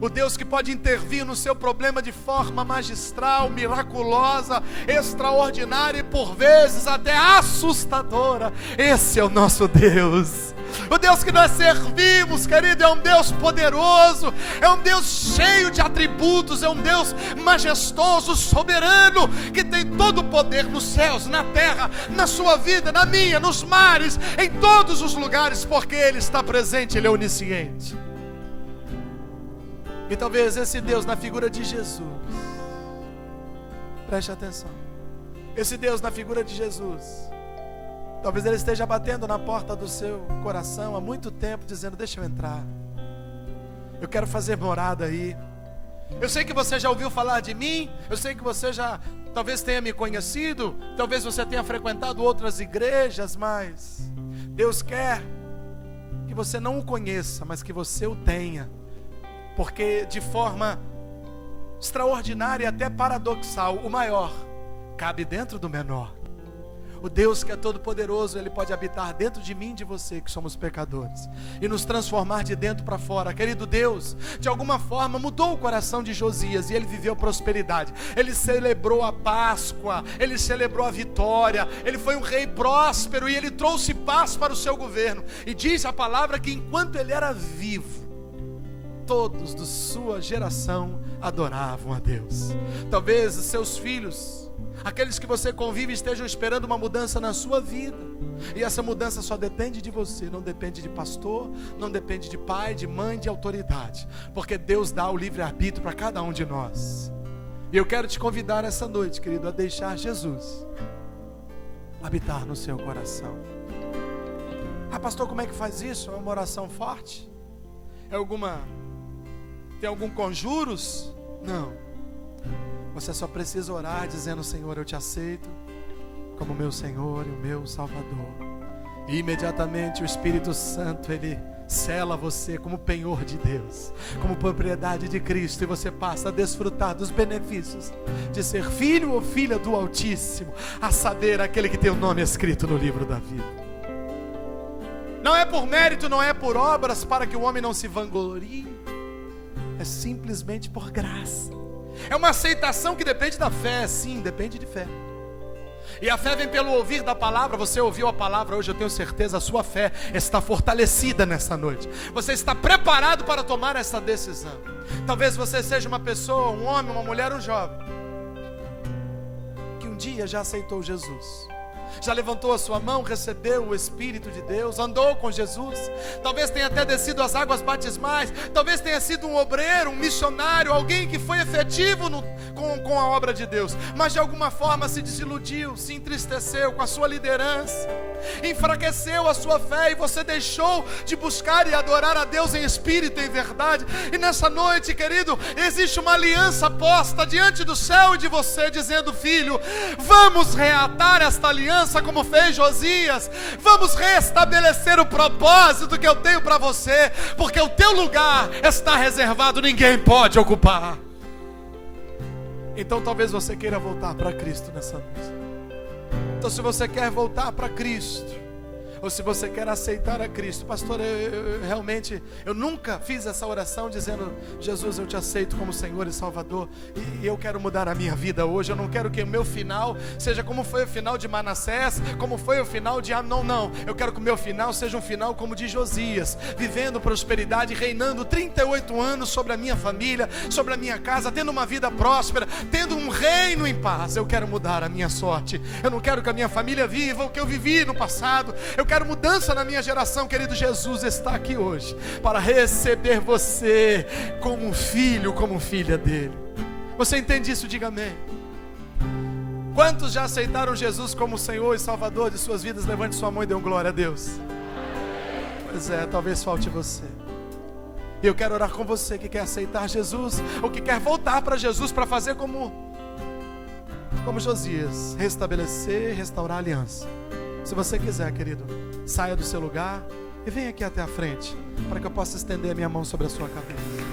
O Deus que pode intervir no seu problema de forma magistral, miraculosa, extraordinária e por vezes até assustadora. Esse é o nosso Deus. O Deus que nós servimos, querido, é um Deus poderoso, é um Deus cheio de atributos, é um Deus majestoso, soberano, que tem todo o poder nos céus, na terra, na sua vida, na minha, nos mares, em todos os lugares, porque Ele está presente, Ele é onisciente. E talvez esse Deus na figura de Jesus, preste atenção, esse Deus na figura de Jesus, talvez Ele esteja batendo na porta do seu coração há muito tempo, dizendo: deixa eu entrar, eu quero fazer morada aí. Eu sei que você já ouviu falar de mim, eu sei que você já talvez tenha me conhecido, talvez você tenha frequentado outras igrejas, mas Deus quer que você não o conheça, mas que você o tenha. Porque de forma extraordinária e até paradoxal, o maior cabe dentro do menor. O Deus que é todo poderoso, Ele pode habitar dentro de mim e de você, que somos pecadores, e nos transformar de dentro para fora. Querido Deus, de alguma forma mudou o coração de Josias, e ele viveu prosperidade. Ele celebrou a Páscoa, ele celebrou a vitória, ele foi um rei próspero, e ele trouxe paz para o seu governo. E diz a palavra que enquanto ele era vivo, todos de sua geração adoravam a Deus. Talvez os seus filhos, aqueles que você convive, estejam esperando uma mudança na sua vida, e essa mudança só depende de você, não depende de pastor, não depende de pai, de mãe, de autoridade, porque Deus dá o livre-arbítrio para cada um de nós. E eu quero te convidar essa noite, querido, a deixar Jesus habitar no seu coração. Ah, pastor, como é que faz isso? É uma oração forte? Tem algum conjuros? Não. Você só precisa orar dizendo: Senhor, eu te aceito como meu Senhor e o meu Salvador. E imediatamente o Espírito Santo, Ele sela você como penhor de Deus, como propriedade de Cristo, e você passa a desfrutar dos benefícios de ser filho ou filha do Altíssimo, a saber, aquele que tem o nome escrito no livro da vida. Não é por mérito, não é por obras, para que o homem não se vanglorie. É simplesmente por graça. É uma aceitação que depende da fé. Sim, depende de fé. E a fé vem pelo ouvir da palavra. Você ouviu a palavra hoje, eu tenho certeza, a sua fé está fortalecida nessa noite. Você está preparado para tomar essa decisão. Talvez você seja uma pessoa, um homem, uma mulher, um jovem, que um dia já aceitou Jesus, já levantou a sua mão, recebeu o Espírito de Deus, andou com Jesus, talvez tenha até descido as águas batismais, talvez tenha sido um obreiro, um missionário, alguém que foi efetivo com a obra de Deus, mas de alguma forma se desiludiu, se entristeceu com a sua liderança, enfraqueceu a sua fé, e você deixou de buscar e adorar a Deus em espírito e em verdade. E nessa noite, querido, existe uma aliança posta diante do céu e de você, dizendo: filho, vamos reatar esta aliança como fez Josias, vamos restabelecer o propósito que eu tenho para você, porque o teu lugar está reservado, ninguém pode ocupar. Então talvez você queira voltar para Cristo nessa noite. Então, se você quer voltar para Cristo, ou se você quer aceitar a Cristo: pastor, eu nunca fiz essa oração dizendo: Jesus, eu te aceito como Senhor e Salvador, e eu quero mudar a minha vida hoje. Eu não quero que o meu final seja como foi o final de Manassés, como foi o final de Amnon. Não, eu quero que o meu final seja um final como de Josias, vivendo prosperidade, reinando 38 anos sobre a minha família, sobre a minha casa, tendo uma vida próspera, tendo um reino em paz. Eu quero mudar a minha sorte. Eu não quero que a minha família viva o que eu vivi no passado. Eu quero mudança na minha geração. Querido, Jesus está aqui hoje para receber você como um filho, como filha dele. Você entende isso? Diga amém. Quantos já aceitaram Jesus como Senhor e Salvador de suas vidas? Levante sua mão e dê glória a Deus. Pois é, talvez falte você. E eu quero orar com você que quer aceitar Jesus, ou que quer voltar para Jesus para fazer como Josias, restabelecer, restaurar a aliança. Se você quiser, querido, saia do seu lugar e venha aqui até a frente, para que eu possa estender a minha mão sobre a sua cabeça.